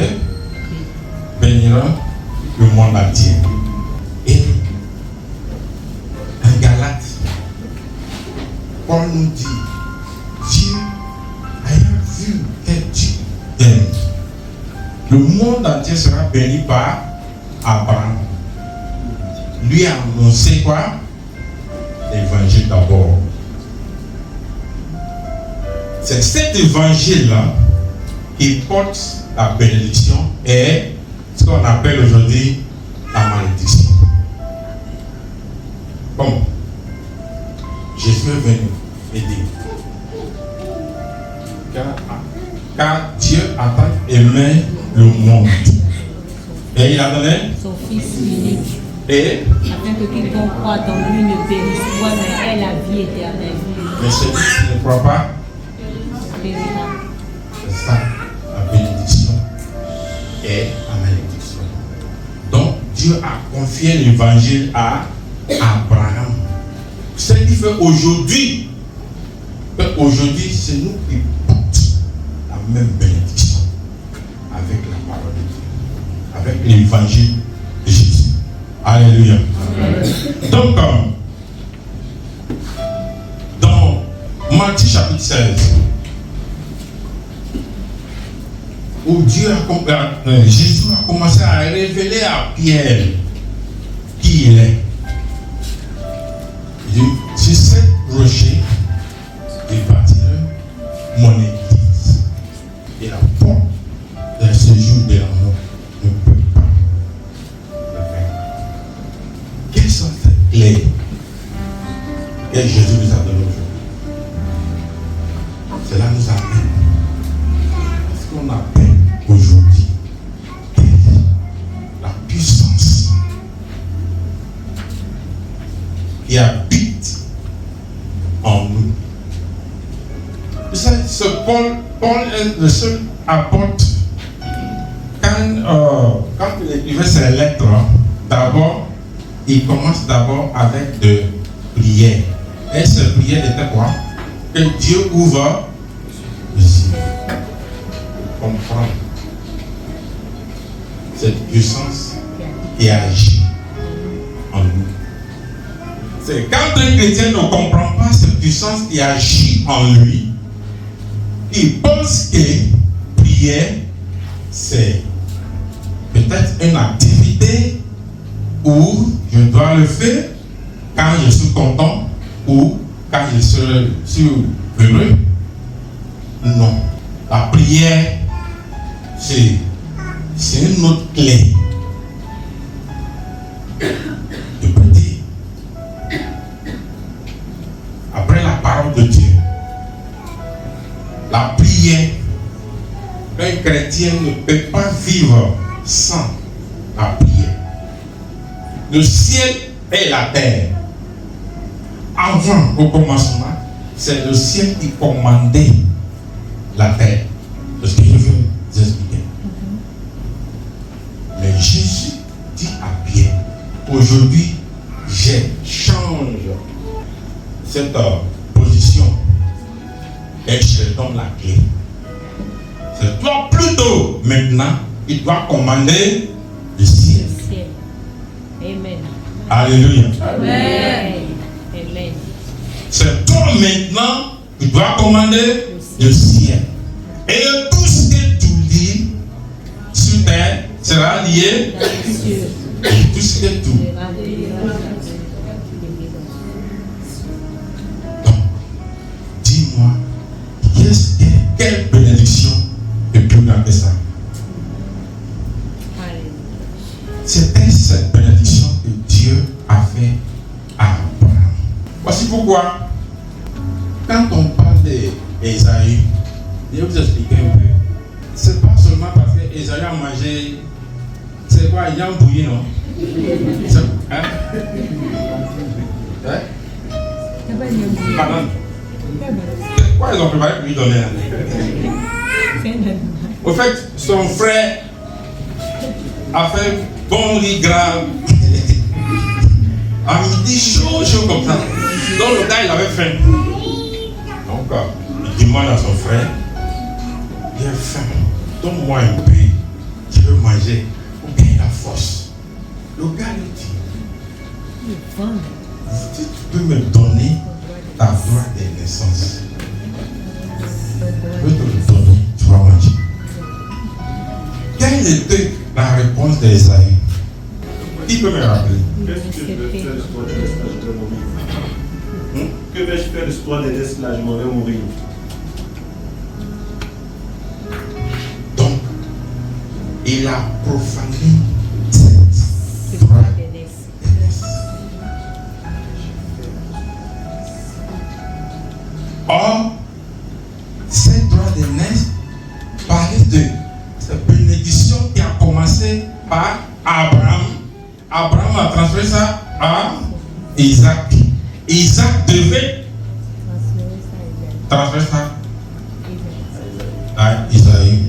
bénirai le monde entier. Et en Galate, Paul nous dit, Dieu ayant vu que tu aimes, le monde entier sera béni par Abraham. Lui a annoncé quoi? L'évangile d'abord. C'est cet évangile-là qui porte la bénédiction et ce qu'on appelle aujourd'hui la malédiction. Bon, Jésus est venu aider. Car Dieu a tant aimé le monde. Et il a donné Son Fils unique, et afin que quiconque croit dans lui ne périsse point, mais ait la vie éternelle. mais celui qui ne croit pas, Périra. c'est ça, la bénédiction et la malédiction. Donc Dieu a confié l'évangile à Abraham. Ce qui fait aujourd'hui, c'est nous qui portons la même bénédiction avec la parole de Dieu, avec l'évangile de Jésus. Alléluia. Donc, dans Matthieu chapitre 16, où Jésus a commencé à révéler à Pierre qui il est. Il dit, sur cet rocher, je bâtirai mon église. Et la porte d'un séjour de la mort ne peut pas le vaincre. Quelles sont ces clés que Jésus nous a données aujourd'hui? Cela nous appelle. Ce qu'on appelle aujourd'hui la puissance qui habite en nous. Ce Paul est le seul apôtre. Quand il écrivait ses lettres, d'abord, il commence d'abord avec des prières. Et ces prières étaient quoi? Que Dieu ouvre les yeux pour comprendre cette puissance qui agit en nous. C'est quand un chrétien ne comprend pas cette puissance qui agit en lui, il pense que prière, c'est peut-être une activité où je dois le faire quand je suis content ou quand je suis heureux. Non. La prière, c'est une autre clé. Je peux dire, après la parole de Dieu, la prière, un chrétien ne peut pas vivre sans la prière. Le ciel et la terre, avant, au commencement, c'est le ciel qui commandait la terre. C'est ce que je veux vous expliquer. Mais Jésus dit à Pierre, aujourd'hui, j'échange cette position et je te donne la clé. C'est toi plutôt maintenant qui dois commander le ciel. Amen. Alléluia. Amen. Amen. C'est toi maintenant qui dois commander le ciel. Et tout ce que tu lis sur terre sera lié Dans les cieux. et tout ce que tu. Sera lié dans les cieux. Donc, dis-moi, quelle bénédiction est plus grande que ça? Alléluia. C'était cette bénédiction que Dieu a fait à Abraham. Voici pourquoi, quand on parle d'Ésaïe, je vais vous expliquer un peu. C'est pas seulement parce qu'Ésaïe a mangé, c'est quoi, il y a un bouilli, non? Hein? Hein? Pardon? C'est quoi ils ont préparé pour lui donner? Au fait, son frère a fait bon lit grave. À midi chaud comme ça. Donc le gars il avait faim. Donc il demande à son frère, il a faim, donne-moi un peu, je veux manger pour gagner la force. Le gars lui dit, tu peux me donner ta droite de naissance. Je vais te le donner, tu vas manger. Quelle était la réponse d'Ésaïe? Qui peut me rappeler? Qu'est-ce que je vais faire de toi de l'esclavage? Je vais mourir. Que vais-je faire de toi de l'esclavage? Je vais mourir. Donc, il a profané cette droite de naissance. Or, cette droite de naissance parlait de cette bénédiction qui a commencé par Abraham. Abraham a transféré ça à Isaac. Isaac devait transférer ça à Isaïe.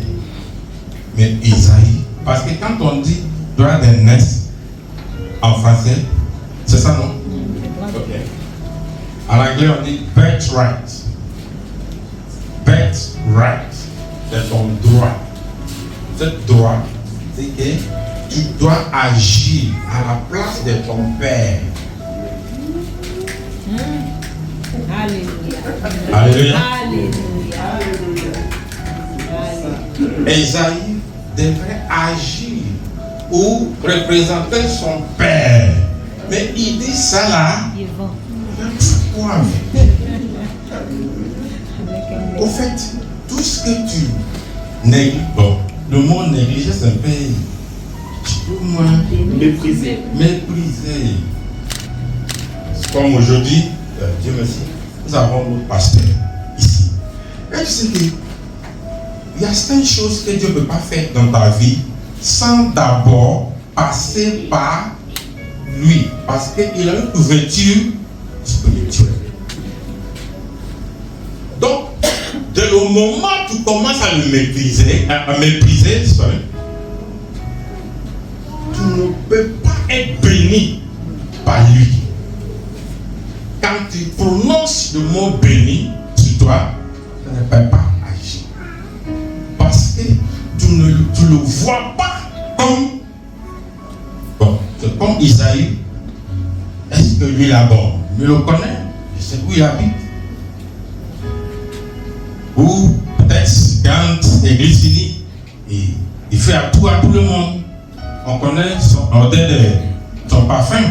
Mais Isaïe, parce que quand on dit droit de naissance en français, c'est ça non? Ok. En anglais on dit birthright. Birthright, c'est ton droit. Ce droit, c'est que tu dois agir à la place de ton père. Alléluia. Alléluia. Alléluia. Esaïe devrait agir ou représenter son père. Mais il dit ça là. Pourquoi? Au fait, tout ce que tu négliges, bon, le mot négliger c'est un peu, tu peux moins mépriser. Comme aujourd'hui, Dieu merci, nous avons notre pasteur ici. Et tu sais qu'il y a certaines choses que Dieu ne peut pas faire dans ta vie sans d'abord passer par lui. Parce qu'il a une couverture spirituelle. Donc, dès le moment où tu commences à le mépriser, tu ne peux pas être béni par lui. Quand tu prononces le mot béni sur toi, tu ne peux pas agir. Parce que tu ne le vois pas comme. Bon, c'est comme Isaïe. Est-ce que lui là-bas, il le connaît? Je sais où il habite. Ou peut-être quand l'église finit, il fait à tout le monde. On connaît son odeur de son parfum.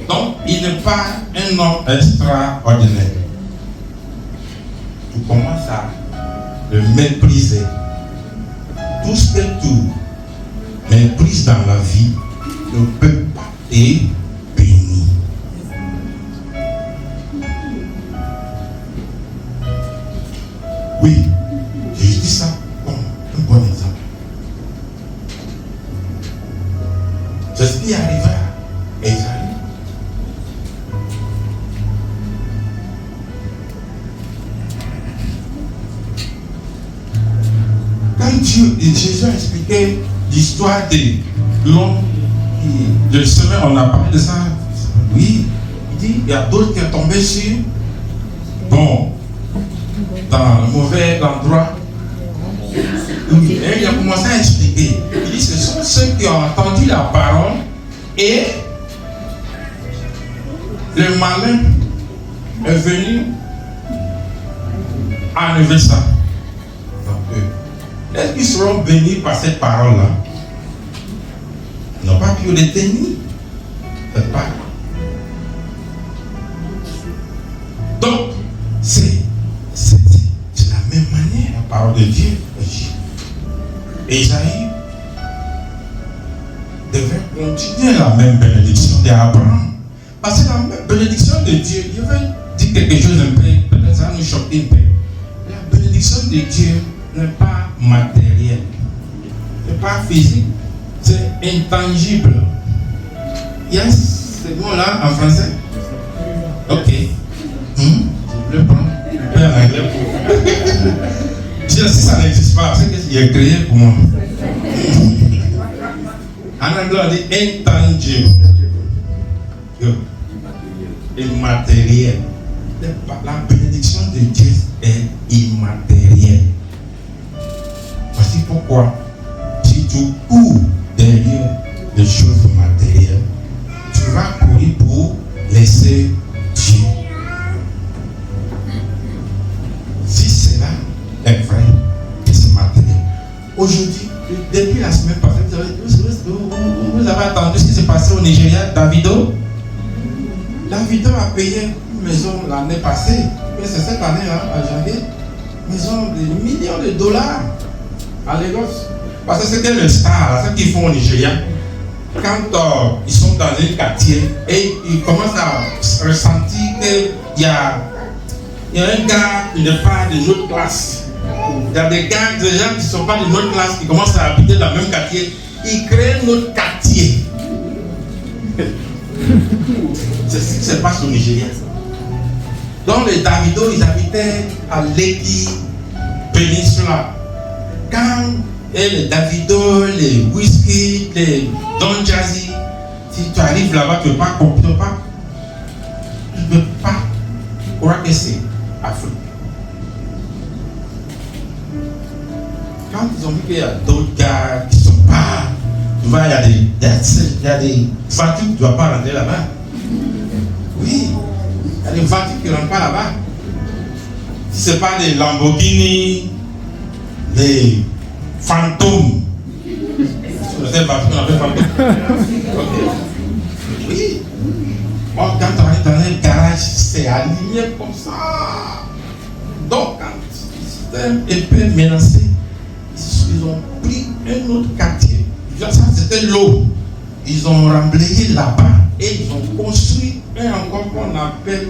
Donc, il n'est pas un homme extraordinaire. Tu commences à le mépriser. Tout ce que tu méprises dans la vie ne peut pas te bénir. Oui, je dis ça comme un bon exemple. C'est ce qui arriva à Esaïe. Quand Jésus a expliqué l'histoire de l'homme qui, le semaine, on a parlé de ça. Oui, il dit, il y a d'autres qui sont tombés sur, bon, dans le mauvais endroit. Et il a commencé à expliquer. Il dit, ce sont ceux qui ont entendu la parole et le malin est venu enlever ça. Donc, est-ce qu'ils seront bénis par cette parole-là? Ils n'ont pas pu le tenir. C'est pas. Donc, c'est la même manière, la parole de Dieu. Esaïe devait continuer la même bénédiction d'Abraham. Parce que la même bénédiction de Dieu, je vais dire quelque chose un peu, peut-être ça va nous choquer un peu. La bénédiction de Dieu n'est pas matérielle, n'est pas physique, c'est intangible. Il y a ce mot-là en français? Ok. Je le prends en anglais pour. Si ça n'existe pas, c'est qu'il est créé pour moi. En anglais, on dit intangible. Immatériel. La bénédiction de Dieu est immatérielle. Voici pourquoi, si tu cours derrière les choses matérielles, tu vas courir pour laisser Dieu. Si cela est vrai, que c'est matériel. Aujourd'hui, depuis la semaine passée, vous avez entendu ce qui s'est passé au Nigeria, Davido a payé une maison l'année passée, mais c'est cette année, à janvier, maison de millions de dollars à Lagos. Parce que c'était le star, ce qu'ils font au Nigeria. Quand ils sont dans un quartier et ils commencent à ressentir qu'il y a un gars qui n'est pas de notre classe. Il y a des gens qui ne sont pas de notre classe qui commencent à habiter dans le même quartier. Ils créent notre quartier. C'est ce qui se passe au Nigeria. Donc les Davido, ils habitaient à Lekki Peninsula. Quand les Davido, les Whisky, les Don Jazzy, si tu arrives là-bas, tu ne peux pas comprendre. Tu ne peux pas croire que c'est Afrique. Quand ils ont vu qu'il y a d'autres gars qui ne sont pas. Tu vois, il y a des voitures qui ne doivent pas rentrer là-bas. Oui, il y a des voitures qui ne rentrent pas là-bas. Si ce n'est pas des Lamborghini, des fantômes. Vous savez, voitures qu'on appelle fantômes. Okay. Oui. Bon, quand on est dans un garage, c'est aligné comme ça. Donc, quand le système est peu menacé, ils ont pris un autre quartier. Ça, c'était l'eau. Ils ont remblayé là-bas et ils ont construit un endroit qu'on appelle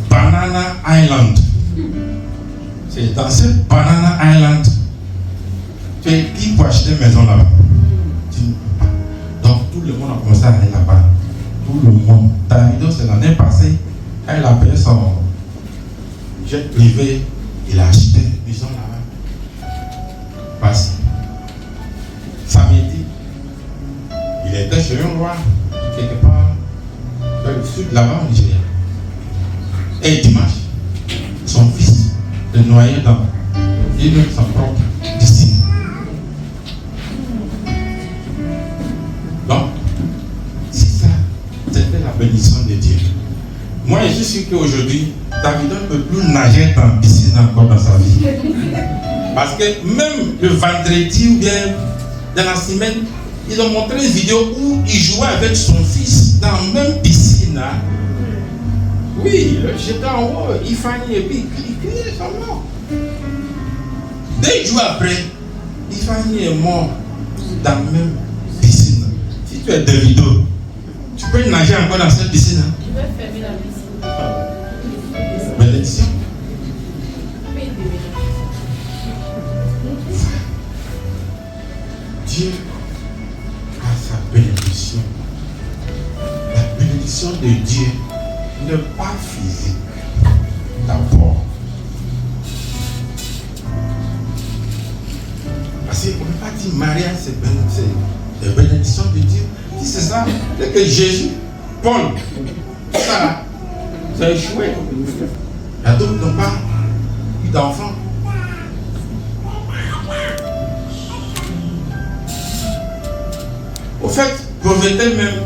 Banana Island. C'est dans ce Banana Island, tu es qui pour acheter une maison là-bas? Donc tout le monde a commencé à aller là-bas. Tout le monde. Davido, c'est l'année passée, quand il a payé son jet privé, il a acheté une maison là-bas. Parce samedi, il était chez un roi, quelque part, dans le sud, là-bas au Nigeria. Et dimanche, son fils le noyait dans sa propre piscine. Donc, c'est ça, c'était la bénédiction de Dieu. Moi, je suis sûr qu'aujourd'hui, Davido ne peut plus nager dans la piscine encore dans sa vie. Parce que même le vendredi ou bien dans la semaine, ils ont montré une vidéo où il jouait avec son fils dans la même piscine. Hein. Oui, j'étais en haut, il fallait et puis il criait son nom. 2 jours après, il fallait est mort dans la même piscine. Si tu es Davido, tu peux nager encore dans cette piscine. Hein. Je vais fermer la piscine. Bénédiction. Dieu a sa bénédiction. La bénédiction de Dieu n'est pas physique. D'abord. Parce qu'on ne peut pas dire mariage, c'est la bénédiction de Dieu. Si c'est ça, c'est que Jésus, Paul, ça, ça a échoué. Il y a d'autres qui n'ont pas eu d'enfants. Au fait, pauvreté même,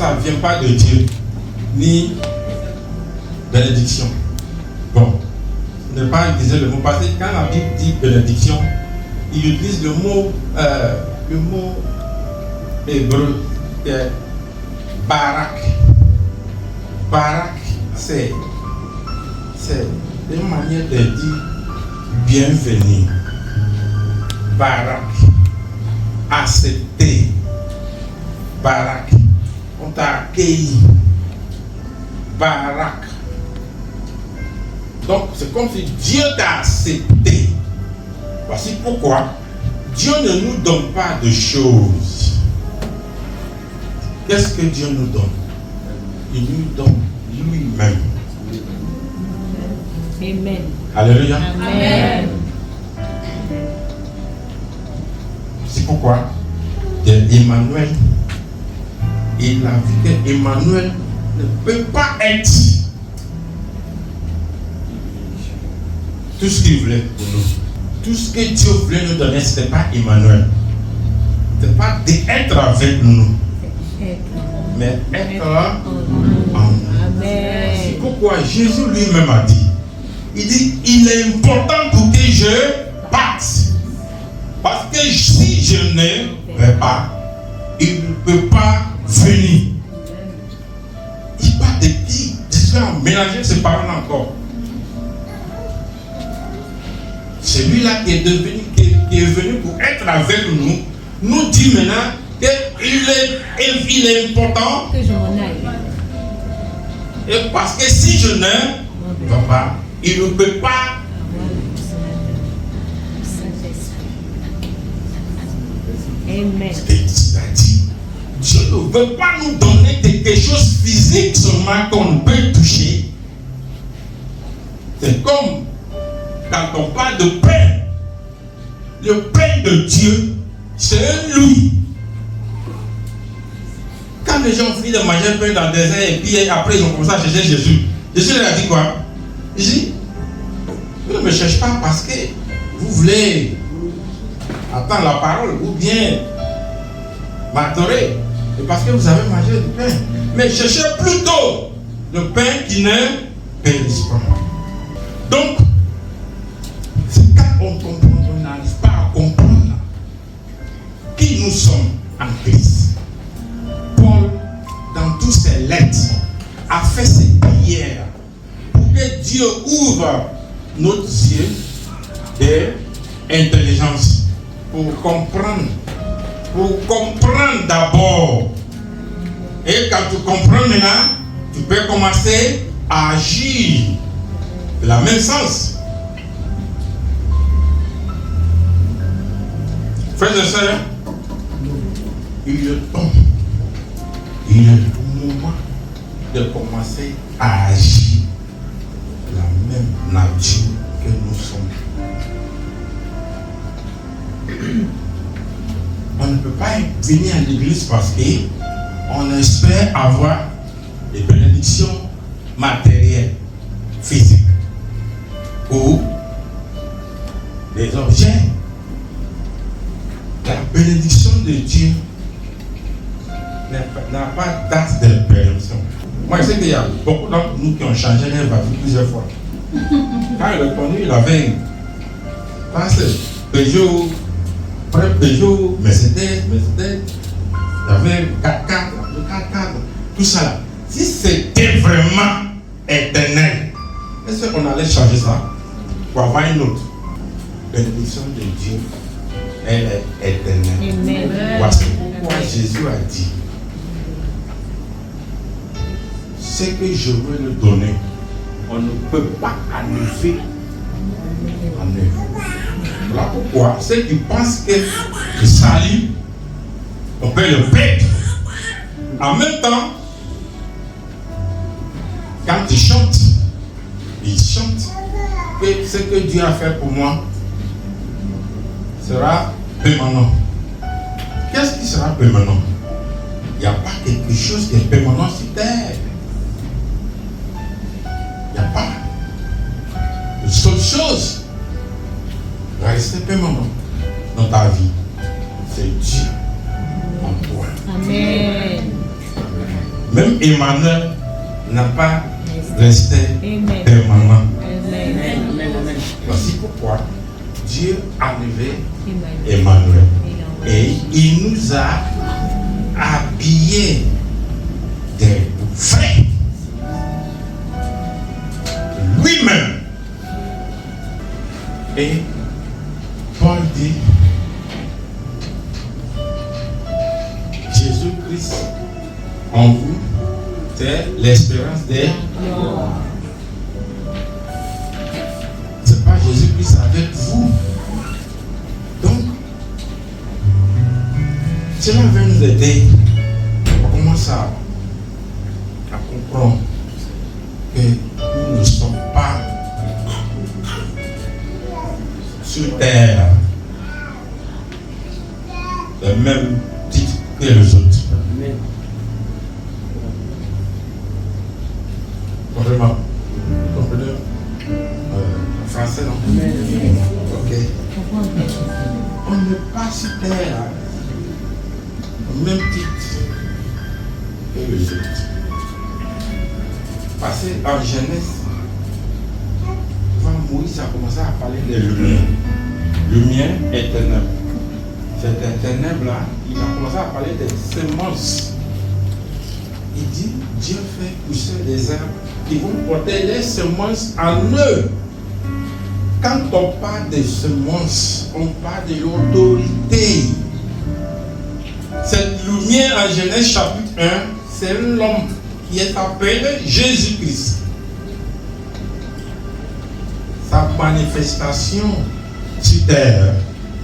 ça ne vient pas de Dieu, ni bénédiction. Bon, ne pas utiliser le mot, parce que quand la Bible dit bénédiction, il utilise le mot hébreu, barak. Barak, c'est une manière de dire bienvenue. Barak, accepter. Barak, on t'a accueilli. Barak. Donc c'est comme si Dieu t'a accepté. Voici pourquoi Dieu ne nous donne pas de choses. Qu'est-ce que Dieu nous donne? Il nous donne lui-même. Amen. Alléluia. Amen. C'est pourquoi Emmanuel, il a vu que Emmanuel ne peut pas être tout ce qu'il voulait pour nous. Tout ce que Dieu voulait nous donner, ce n'était pas Emmanuel. Ce n'était pas d'être avec nous, mais être en nous. Amen. C'est pourquoi Jésus lui-même a dit, il dit, il est important pour que je parte. Parce que si je ne vais pas, il ne peut pas venir. Il parle de qui? Je vais mélanger ces paroles encore. Celui-là qui est venu pour être avec nous, nous dit maintenant qu'il est important. Que je m'en aille. Et parce que si je ne vais pas, il ne peut pas. Amen. C'est-à-dire, Dieu ne veut pas nous donner quelque chose physique seulement qu'on peut toucher. C'est comme quand on parle de pain. Le pain de Dieu, c'est lui. Quand les gens finissent de manger le pain dans le désert et puis après ils ont commencé à chercher Jésus. Jésus leur a dit quoi? Il dit, vous ne me cherchez pas parce que vous voulez attendre la parole ou bien m'adorer. Et parce que vous avez mangé du pain. Mais cherchez plutôt le pain qui ne périsse pas. Donc, c'est quand on comprend, on n'arrive pas à comprendre qui nous sommes en Christ. Paul, dans tous ses lettres, a fait cette prière pour que Dieu ouvre notre yeux d'intelligence pour comprendre d'abord. Et quand tu comprends maintenant, tu peux commencer à agir de la même sens. Frères et sœurs, il est temps, il est le moment de commencer à agir de la même nature que nous sommes. On ne peut pas venir à l'église parce qu'on espère avoir des bénédictions matérielles, physiques ou des objets. La bénédiction de Dieu n'a pas date de péremption. Moi, je sais qu'il y a beaucoup d'entre nous qui ont changé leur vie plusieurs fois. Quand il est connu, il avait Peugeot, Mercedes, il avait 4x4, tout ça là. Si c'était vraiment éternel, est-ce qu'on allait changer ça pour avoir une autre? Bénédiction de Dieu, elle est éternelle. Amen. Voici pourquoi Jésus a dit, ce que je veux le donner, on ne peut pas enlever en œuvre. Voilà pourquoi ceux qui pensent que le salut, on peut le perdre. En même temps, quand ils chantent que ce que Dieu a fait pour moi sera permanent. Qu'est-ce qui sera permanent? Il n'y a pas quelque chose qui est permanent sur terre. Il n'y a pas. La seule chose qui va rester permanent dans ta vie, c'est Dieu en toi. Amen. Emmanuel n'a pas resté Amen. permanent. Amen. Voici pourquoi Dieu a levé Emmanuel. Emmanuel. Et il nous a habillés des vrais. Lui-même. Et Paul dit, Jésus-Christ en vous, c'est l'espérance des... C'est pas Jésus-Christ avec vous. Donc, cela va nous aider. On commence à comprendre que nous ne sommes pas sur terre le même titre que les autres. Comprenez en français, non? Ok. On n'est pas sur terre au même titre que les autres. Parce qu'en Genèse, quand Moïse a commencé à parler de lumière, lumière et ténèbres. Cette ténèbres-là, il a commencé à parler des semences. Il dit, Dieu fait pousser des arbres qui vont porter les semences en eux. Quand on parle des semences, on parle de l'autorité. Cette lumière en Genèse chapitre 1, c'est l'homme qui est appelé Jésus-Christ. Sa manifestation sur terre,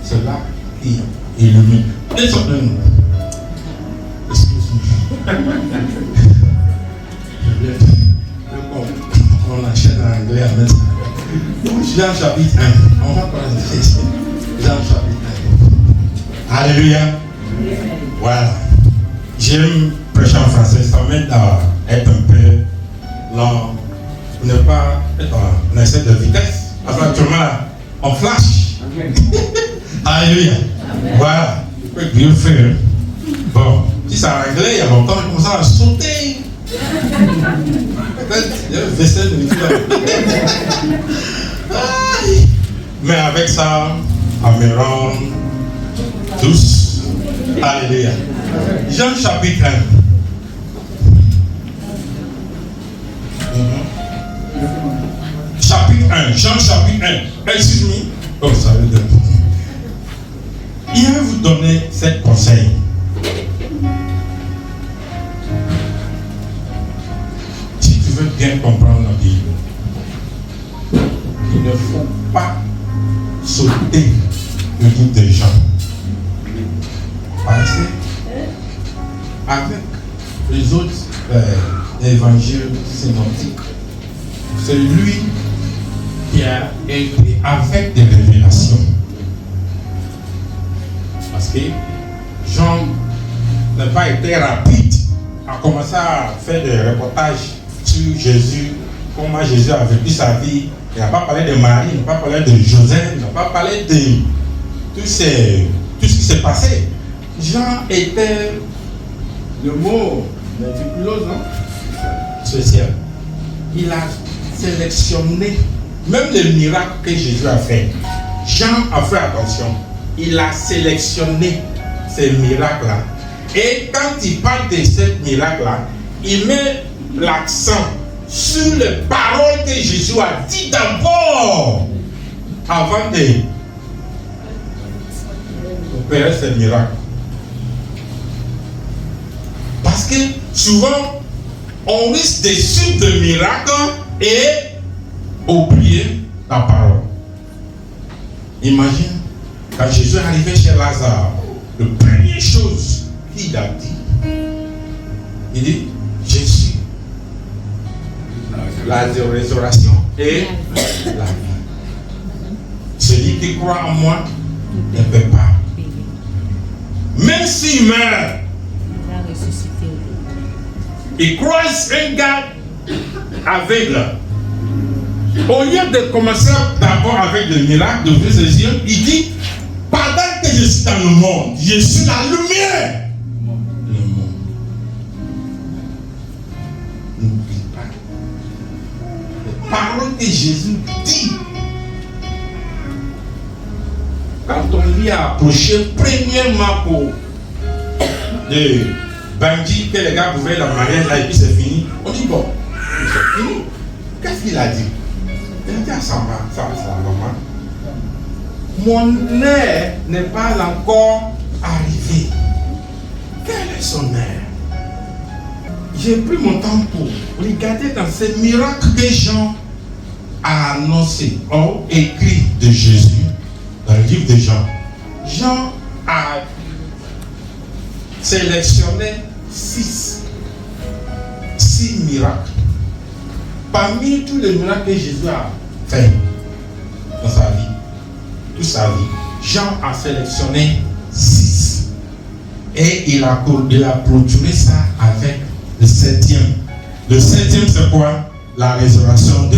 c'est là qui illumine. Excuse-moi. On enchaîne en anglais à mettre. Jean chapitre 1. On va parler de Jésus. Jean chapitre 1. Alléluia. Voilà. J'aime prêcher en français. Ça m'aide à être un peu lent. Pour ne pas être en excès de vitesse. Parce qu'actuellement, on flash. Alléluia. Voilà. Dieu fait. Bon. Si ça a réglé il y a longtemps, il commence à sauter. Peut-être il y a le vaisselle de mais avec ça, on me rend tous. Alléluia. Jean chapitre 1. Chapitre 1. Jean chapitre 1. Excuse-moi. Oh, ça veut dire. Il va vous donner 7 conseils. Si tu veux bien comprendre la Bible, il ne faut pas sauter le groupe des gens. Parce que avec les autres évangiles synoptiques, c'est lui qui a écrit avec des révélations. Parce que Jean n'a pas été rapide à commencer à faire des reportages sur Jésus, comment Jésus a vécu sa vie. Il n'a pas parlé de Marie, il n'a pas parlé de Joseph, il n'a pas parlé de tout ce qui s'est passé. Jean était le mot méticuleux, social. Il a sélectionné même les miracles que Jésus a fait. Jean a fait attention. Il a sélectionné ces miracles-là. Et quand il parle de ces miracles-là, il met l'accent sur les paroles que Jésus a dit d'abord avant d'opérer ces miracles. Parce que souvent, on risque de suivre des miracles et oublier la parole. Imagine, quand Jésus est arrivé chez Lazare, la première chose qu'il a dit, il dit, je suis la résurrection et la vie. Celui qui croit en moi ne peut pas. Même s'il meurt, il croise un gars aveugle. Au lieu de commencer d'abord avec le miracle, d'ouvrir ses yeux, il dit, pendant que je suis dans le monde, je suis la lumière. Le monde. Les paroles que Jésus dit. Quand on lui a approché premièrement pour le bandit que les gars pouvaient la mariage là et puis c'est fini, on dit bon, c'est fini. Qu'est-ce qu'il a dit? Il a dit à sa maman, mon heure n'est pas encore arrivée. Quel est son heure? J'ai pris mon temps pour regarder dans ces miracles que Jean a annoncés, ou écrit de Jésus dans le livre de Jean. Jean a sélectionné 6 miracles. Parmi tous les miracles que Jésus a fait dans sa vie, toute sa vie, Jean a sélectionné 6. Et il a clôturé ça avec le 7e. Le 7e, c'est quoi? La résurrection de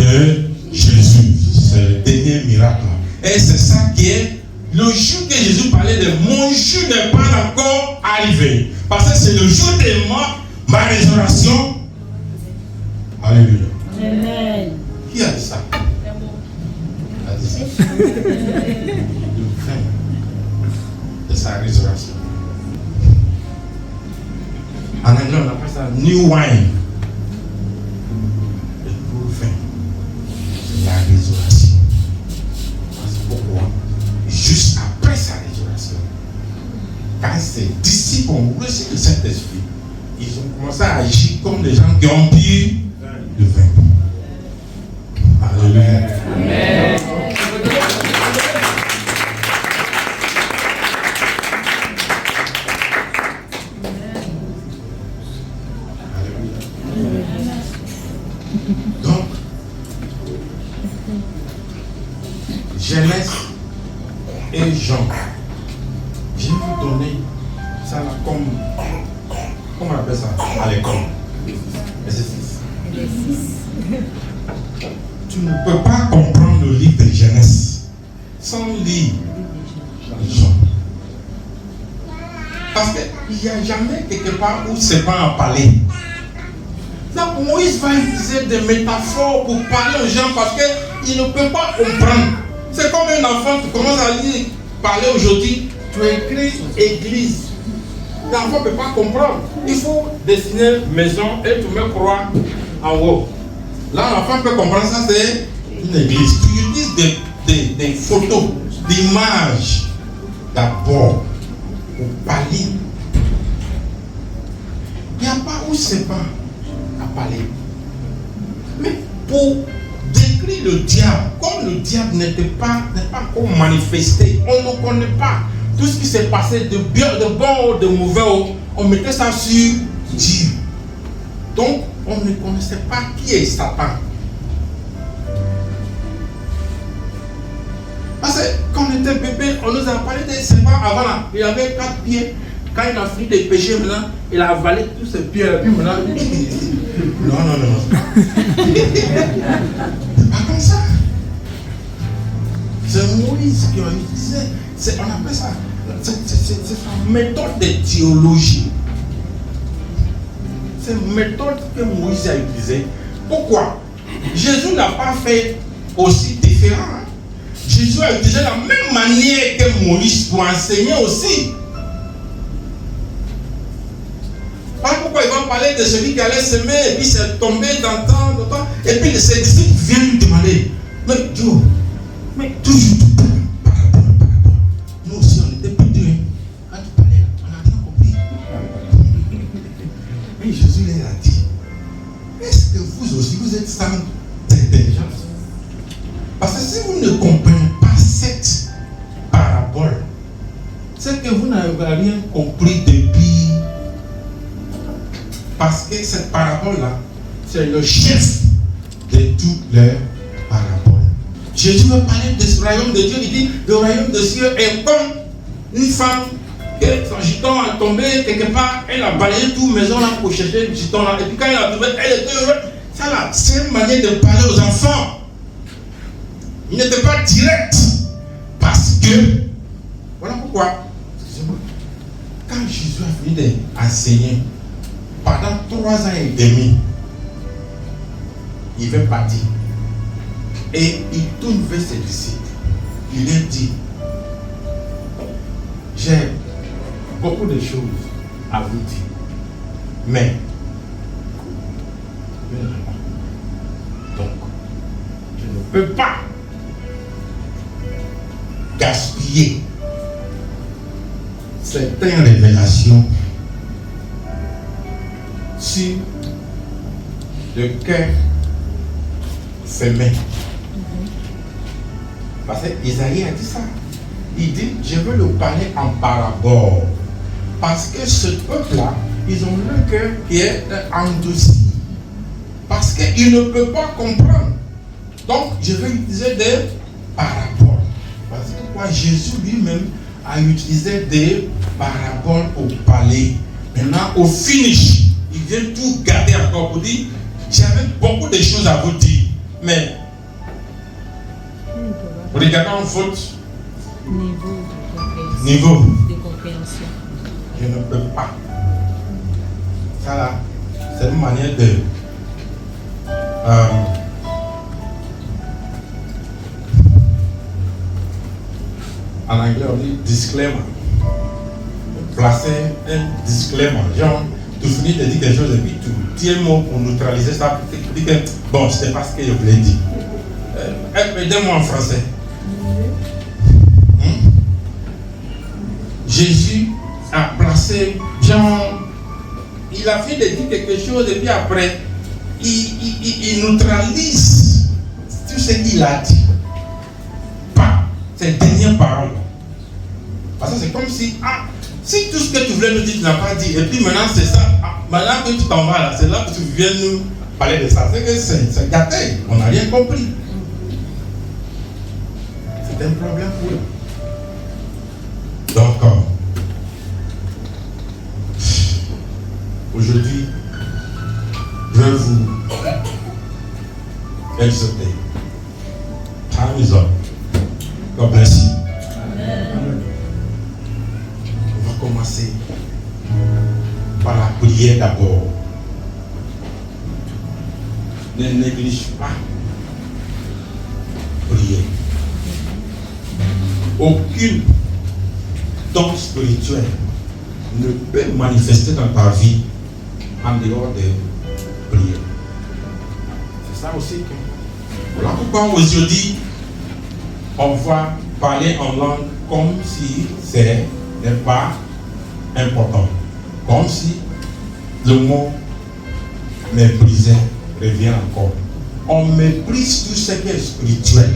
Jésus. C'est le dernier miracle. Et c'est ça qui est le jour que Jésus parlait de mon jour n'est pas encore arrivé. Parce que c'est le jour de ma résurrection. Alléluia. Amen. Qui a dit ça? A dit ça. Le vin de sa résurrection. En anglais, on appelle ça new wine. Le nouveau vin de la résurrection. C'est pourquoi, juste après sa résurrection, quand ses disciples ont reçu le Saint-Esprit, ils ont commencé à agir comme des gens qui ont bu le vin. Alléluia. Amen. Donc, Genèse et Jean, je vais vous donner ça là comme, comment on appelle ça à l'école? Exercice. Tu ne peux pas comprendre le livre de Genèse sans lire Jean. Parce qu'il n'y a jamais quelque part où c'est pas en parler. Donc Moïse va utiliser des métaphores pour parler aux gens parce qu'il ne peut pas comprendre. C'est comme un enfant qui commence à lire, parler aujourd'hui, tu écris église. L'enfant ne peut pas comprendre. Il faut dessiner maison et tu mets croix en haut. Là, l'enfant peut comprendre ça, c'est une église. Tu utilises des photos, d'images d'abord pour parler. Il n'y a pas où c'est pas à parler. Mais pour décrire le diable, comme le diable n'est pas encore manifesté, on ne connaît pas tout ce qui s'est passé de bien, de bon ou de mauvais, on mettait ça sur Dieu. Donc, on ne connaissait pas qui est Satan. Parce que quand on était bébé, on nous a parlé de serpents avant là. Il avait 4 pieds. Quand il a fini de pécher, maintenant, il a avalé tous ses pieds. Et puis maintenant, non. C'est pas comme ça. C'est Moïse qui a utilisé. On appelle ça. C'est sa méthode de théologie. C'est une méthode que Moïse a utilisée. Pourquoi? Jésus n'a pas fait aussi différent. Hein? Jésus a utilisé la même manière que Moïse pour enseigner aussi. Pas pourquoi il va parler de celui qui allait semer et puis c'est tombé dans temps. Et puis ses disciples viennent lui demander, mais Dieu, mais toujours tout parabole. Nous aussi on était perdus. Quand tu parlais, on n'a rien compris. Mais Jésus leur a dit, est-ce que vous aussi vous êtes sans intelligence? Parce que si vous ne comprenez pas cette parabole, c'est que vous n'avez rien compris depuis. Parce que cette parabole-là, c'est le chef de toutes les paraboles. Jésus veut parler de ce royaume de Dieu. Il dit, le royaume de Dieu est comme une femme que son giton a tombé quelque part, elle a balayé toute maison là pour chercher le giton là. Et puis quand elle a trouvé, elle était heureuse. Ça là, c'est une manière de parler aux enfants. Il n'était pas direct. Parce que, voilà pourquoi, excusez-moi, quand Jésus a fini d'enseigner, pendant 3 ans et demi, il veut partir. Et il tourne vers ses disciples. Il leur dit, j'ai beaucoup de choses à vous dire. Mais, donc, je ne peux pas gaspiller certaines révélations sur le cœur fermé. Parce qu'Isaïe a dit ça. Il dit, je veux le parler en parabole. Parce que ce peuple-là, ils ont le cœur qui est endurci. Parce qu'ils ne peuvent pas comprendre. Donc, je vais utiliser des paraboles. Parce que pourquoi Jésus lui-même a utilisé des paraboles au palais. Maintenant, au finish, il vient tout garder encore pour dire, j'avais beaucoup de choses à vous dire. Mais, regardez en faute. Niveau de compréhension. Je ne peux pas. Ça là, c'est une manière de en anglais on dit disclaimer. Placer un disclaimer. Genre, tu finis de dire quelque chose et puis tu dis un mot pour neutraliser ça. Tu dis que bon, c'est pas ce que je voulais dire. Aidez-moi en français. Jésus a placé Jean, il a fait de dire quelque chose et puis après, il neutralise tout ce qu'il a dit par ses dernières paroles. Parce que c'est comme si, si tout ce que tu voulais nous dire, tu n'as pas dit, et puis maintenant c'est ça, maintenant que tu t'en vas là, c'est là que tu viens nous parler de ça. C'est que c'est gâté, on n'a rien compris. C'est un problème pour eux. Donc, aujourd'hui, je vais vous exhorter. Time is up. God bless you. On va commencer par la prière d'abord. Ne néglige pas prier. Aucune don spirituel ne peut manifester dans ta vie en dehors de prier. C'est ça aussi que. Voilà pourquoi aujourd'hui on va parler en langue comme si ce n'est pas important. Comme si le mot mépriser revient encore. On méprise tout ce qui est spirituel.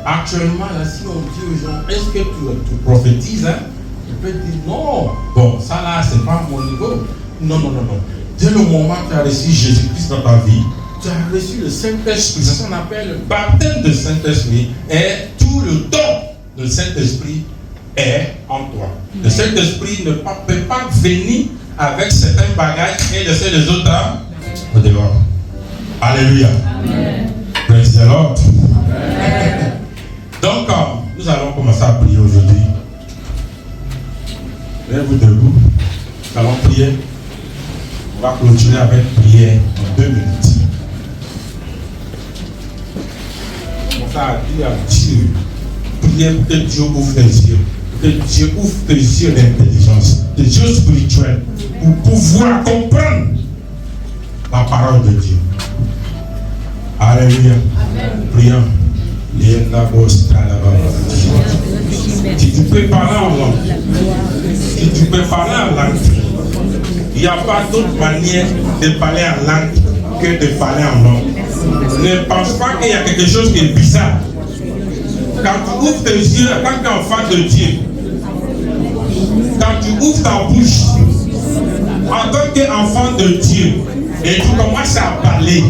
Actuellement, là, si on dit aux gens, est-ce que tu prophétises, hein? Tu peux dire non. Bon, ça là, c'est pas mon niveau. Non. Dès le moment que tu as reçu Jésus-Christ dans ta vie, tu as reçu le Saint-Esprit. C'est ce qu'on appelle le baptême de Saint-Esprit. Et tout le don de Saint-Esprit est en toi. Le Saint-Esprit ne peut pas venir avec certains bagages et laisser les autres au dehors. Alléluia. Amen. Praise the Lord. Amen. Donc, nous allons commencer à prier aujourd'hui. Lève-vous debout. Nous allons prier. On va continuer avec prière en 2 minutes. On va dire à Dieu. Priez pour que Dieu ouvre les yeux. Que Dieu ouvre tes yeux d'intelligence, tes yeux spirituels, pour pouvoir comprendre la parole de Dieu. Alléluia. Prions. Si tu peux parler en langue, il n'y a pas d'autre manière de parler en langue que de parler en langue. Ne pense pas qu'il y a quelque chose qui est bizarre. Quand tu ouvres tes yeux, en tant qu'enfant de Dieu, quand tu ouvres ta bouche, en tant qu'enfant de Dieu, et tu commences à parler,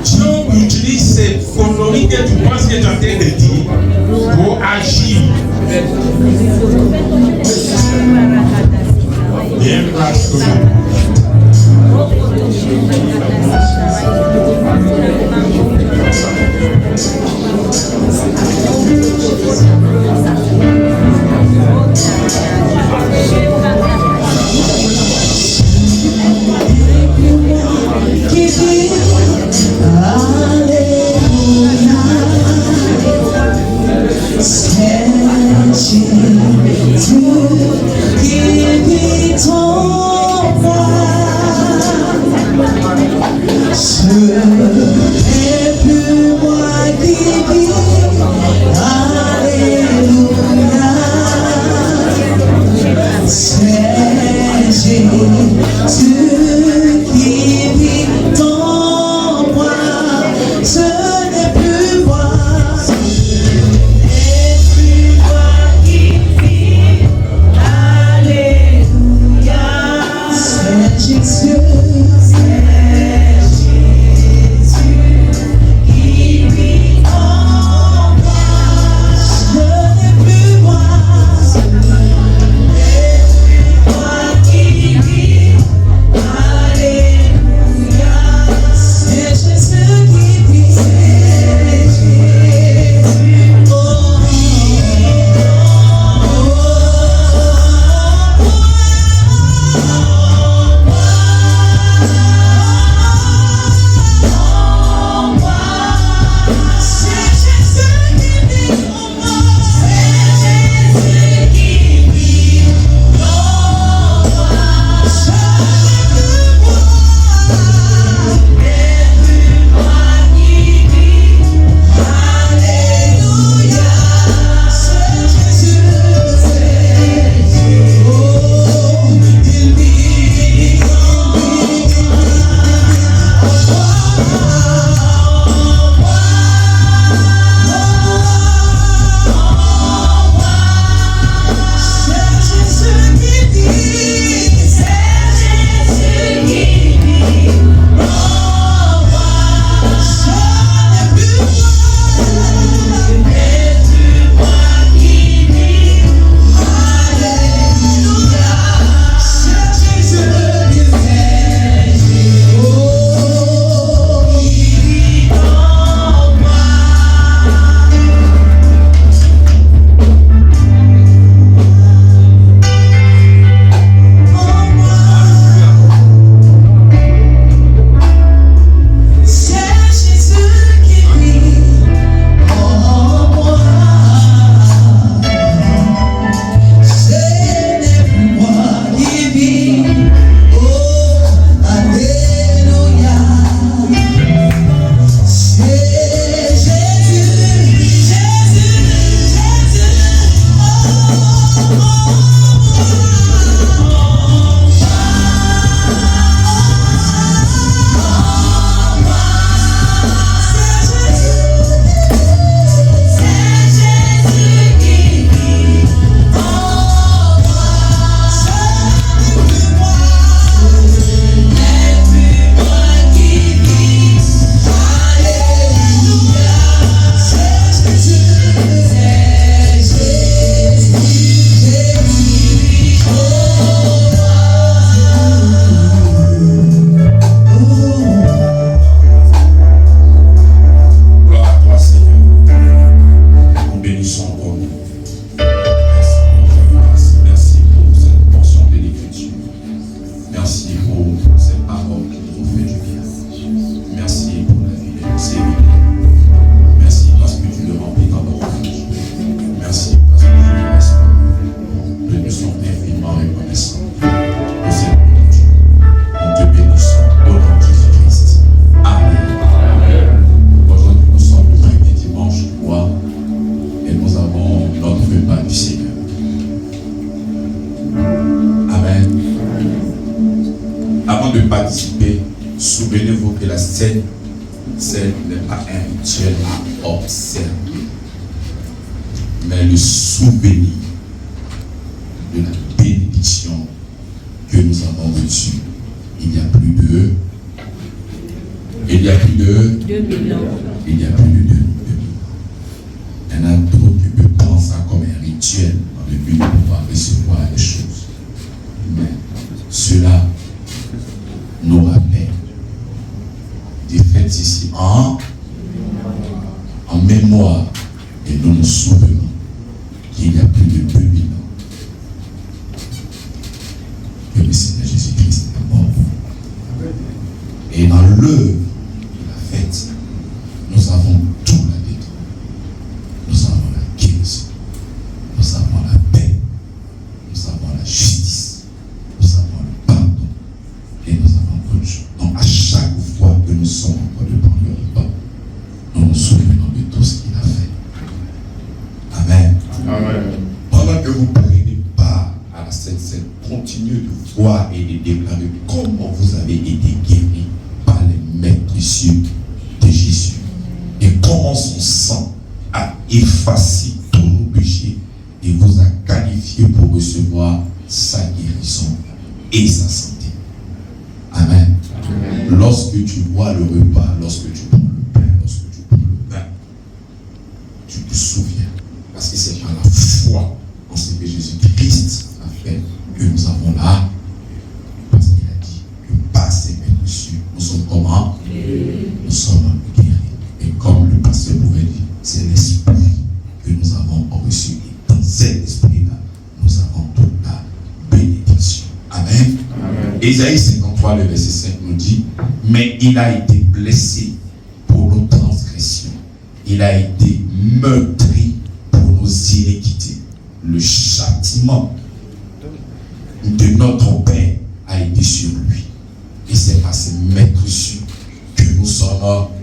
Dieu utilise ces conneries que tu penses que tu es en train de dire pour agir. Bien placé. Qui dit de participer, souvenez-vous que la scène n'est pas un rituel à observer, mais le souvenir de la bénédiction que nous avons reçue il y a plus de 2000 ans. Il y a plus de 2000 ans. Il y en a d'autres qui peuvent prendre ça comme un rituel dans le but de pouvoir recevoir les choses. Mais cela nous rappelle des fêtes ici en mémoire, et nous nous souvenons qu'il y a plus de 2000 ans que le Seigneur Jésus-Christ est mort. Et dans l'œuvre de la fête, nous avons tout là-dedans. Nous avons la guérison, nous avons la paix, nous avons la justice, nous avons le pardon et nous avons d'autres choses. Donc à chaque fois que nous sommes et déclarer comment vous avez été guéris par les mains précieux de Jésus. Et comment son sang a effacé tous nos péchés et vous a qualifié pour recevoir sa guérison et sa santé. Amen. Amen. Lorsque tu bois le repas, lorsque tu prends le pain, lorsque tu prends le pain, tu te souviens. Parce que c'est par la foi en ce que Jésus-Christ a fait que nous avons là. Parce qu'il a dit que par ses mains dessus, nous sommes comment? Nous sommes guéris. Et comme le pasteur pouvait dire, c'est l'esprit que nous avons reçu. Et dans cet esprit-là, nous avons toute la bénédiction. Amen. Amen. Ésaïe 53, le verset 5 nous dit, mais il a été blessé pour nos transgressions. Il a été meurtri pour nos iniquités. Le châtiment de notre paix a été sur lui. Et c'est par ses maîtres que nous sommes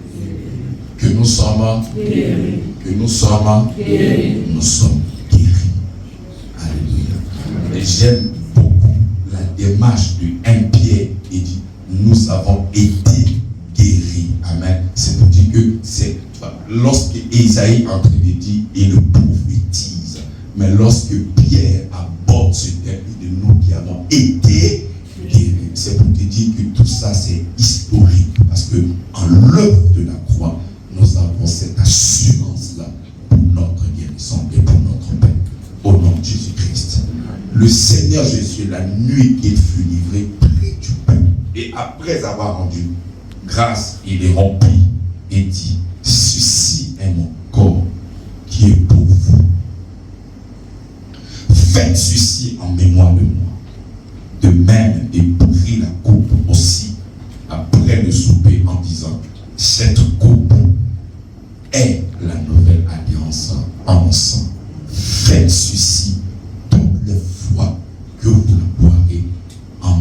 guéris. Nous sommes guéris. Alléluia. Et j'aime beaucoup la démarche de 1 Pierre. Il dit, nous avons été guéris. Amen. C'est pour dire que c'est lorsque Ésaïe est en train de dire, il le prophétise. Mais lorsque Pierre aborde ce terme de nous qui avons été guéris, c'est pour te dire que tout ça c'est historique. Parce que en l'œuvre de la croix, nous avons cette assurance-là pour notre guérison et pour notre paix. Au nom de Jésus-Christ. Le Seigneur Jésus, la nuit qu'il fut livré, prit du pain. Et après avoir rendu grâce, il est rempli et dit, ceci est mon corps qui est pour vous. Faites ceci en mémoire de moi. De même, il prit la coupe aussi après le souper en disant, cette coupe est la nouvelle alliance en mon sang. Faites ceci toutes les fois que vous la boirez en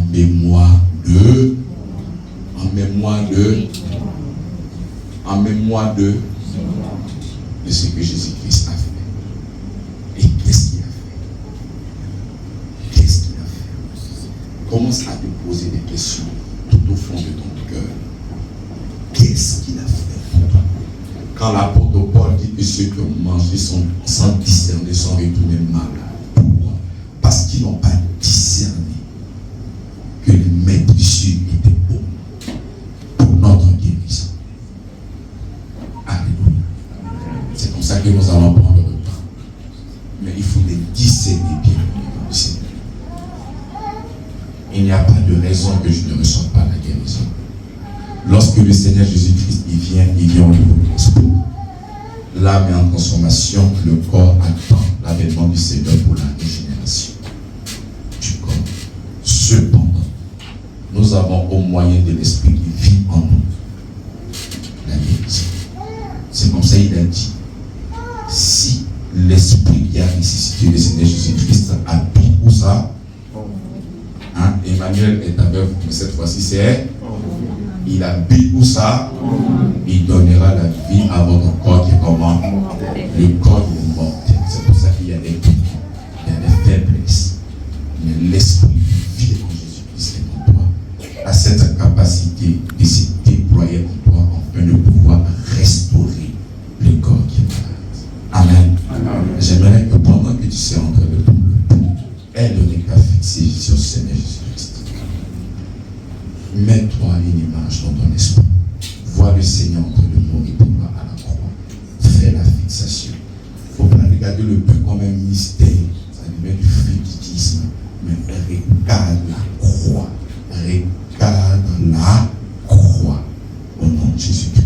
mémoire de ce que Jésus-Christ a fait. Et qu'est-ce qu'il a fait? Qu'est-ce qu'il a fait? Commence à te poser des questions tout au fond de ton cœur. Qu'est-ce qu'il a fait pour toi? Quand l'apôtre Paul dit que ceux qui ont mangé sans discerner sont retournés malades. Pourquoi? Parce qu'ils n'ont pas discerné que les maîtres précieux étaient bons pour notre guérison. Alléluia. C'est comme ça que nous allons prendre le repas. Mais il faut les discerner bien dans le Seigneur. Il n'y a pas de raison que je ne ressens pas la guérison. Lorsque le Seigneur Jésus-Christ il vient au niveau de l'esprit. L'âme est en transformation, le corps attend l'avènement du Seigneur pour la régénération du corps. Cependant, nous avons au moyen de l'esprit qui vit en nous la guérison. C'est comme ça qu'il a dit, si l'esprit qui a ressuscité le Seigneur Jésus-Christ habite où ça? Emmanuel est aveugle, mais cette fois-ci c'est il habite où ça? Il donnera la vie à votre corps qui est comment? Le corps est mortel. C'est pour ça qu'il y a des doutes, il y a des faiblesses. Mais l'esprit vit en Jésus-Christ en toi a cette capacité de se déployer en toi afin de pouvoir restaurer le corps qui est malade. Amen. J'aimerais que pendant que tu sais en train de prendre le pouls, aide le regard fixé sur le Seigneur Jésus-Christ. Mets-toi une image dans ton esprit. Vois le Seigneur en train de mourir pour toi à la croix. Fais la fixation. Il ne faut pas regarder le pain comme un mystère. Ça devient du frigitisme. Mais regarde la croix. Regarde la croix. Au nom de Jésus-Christ.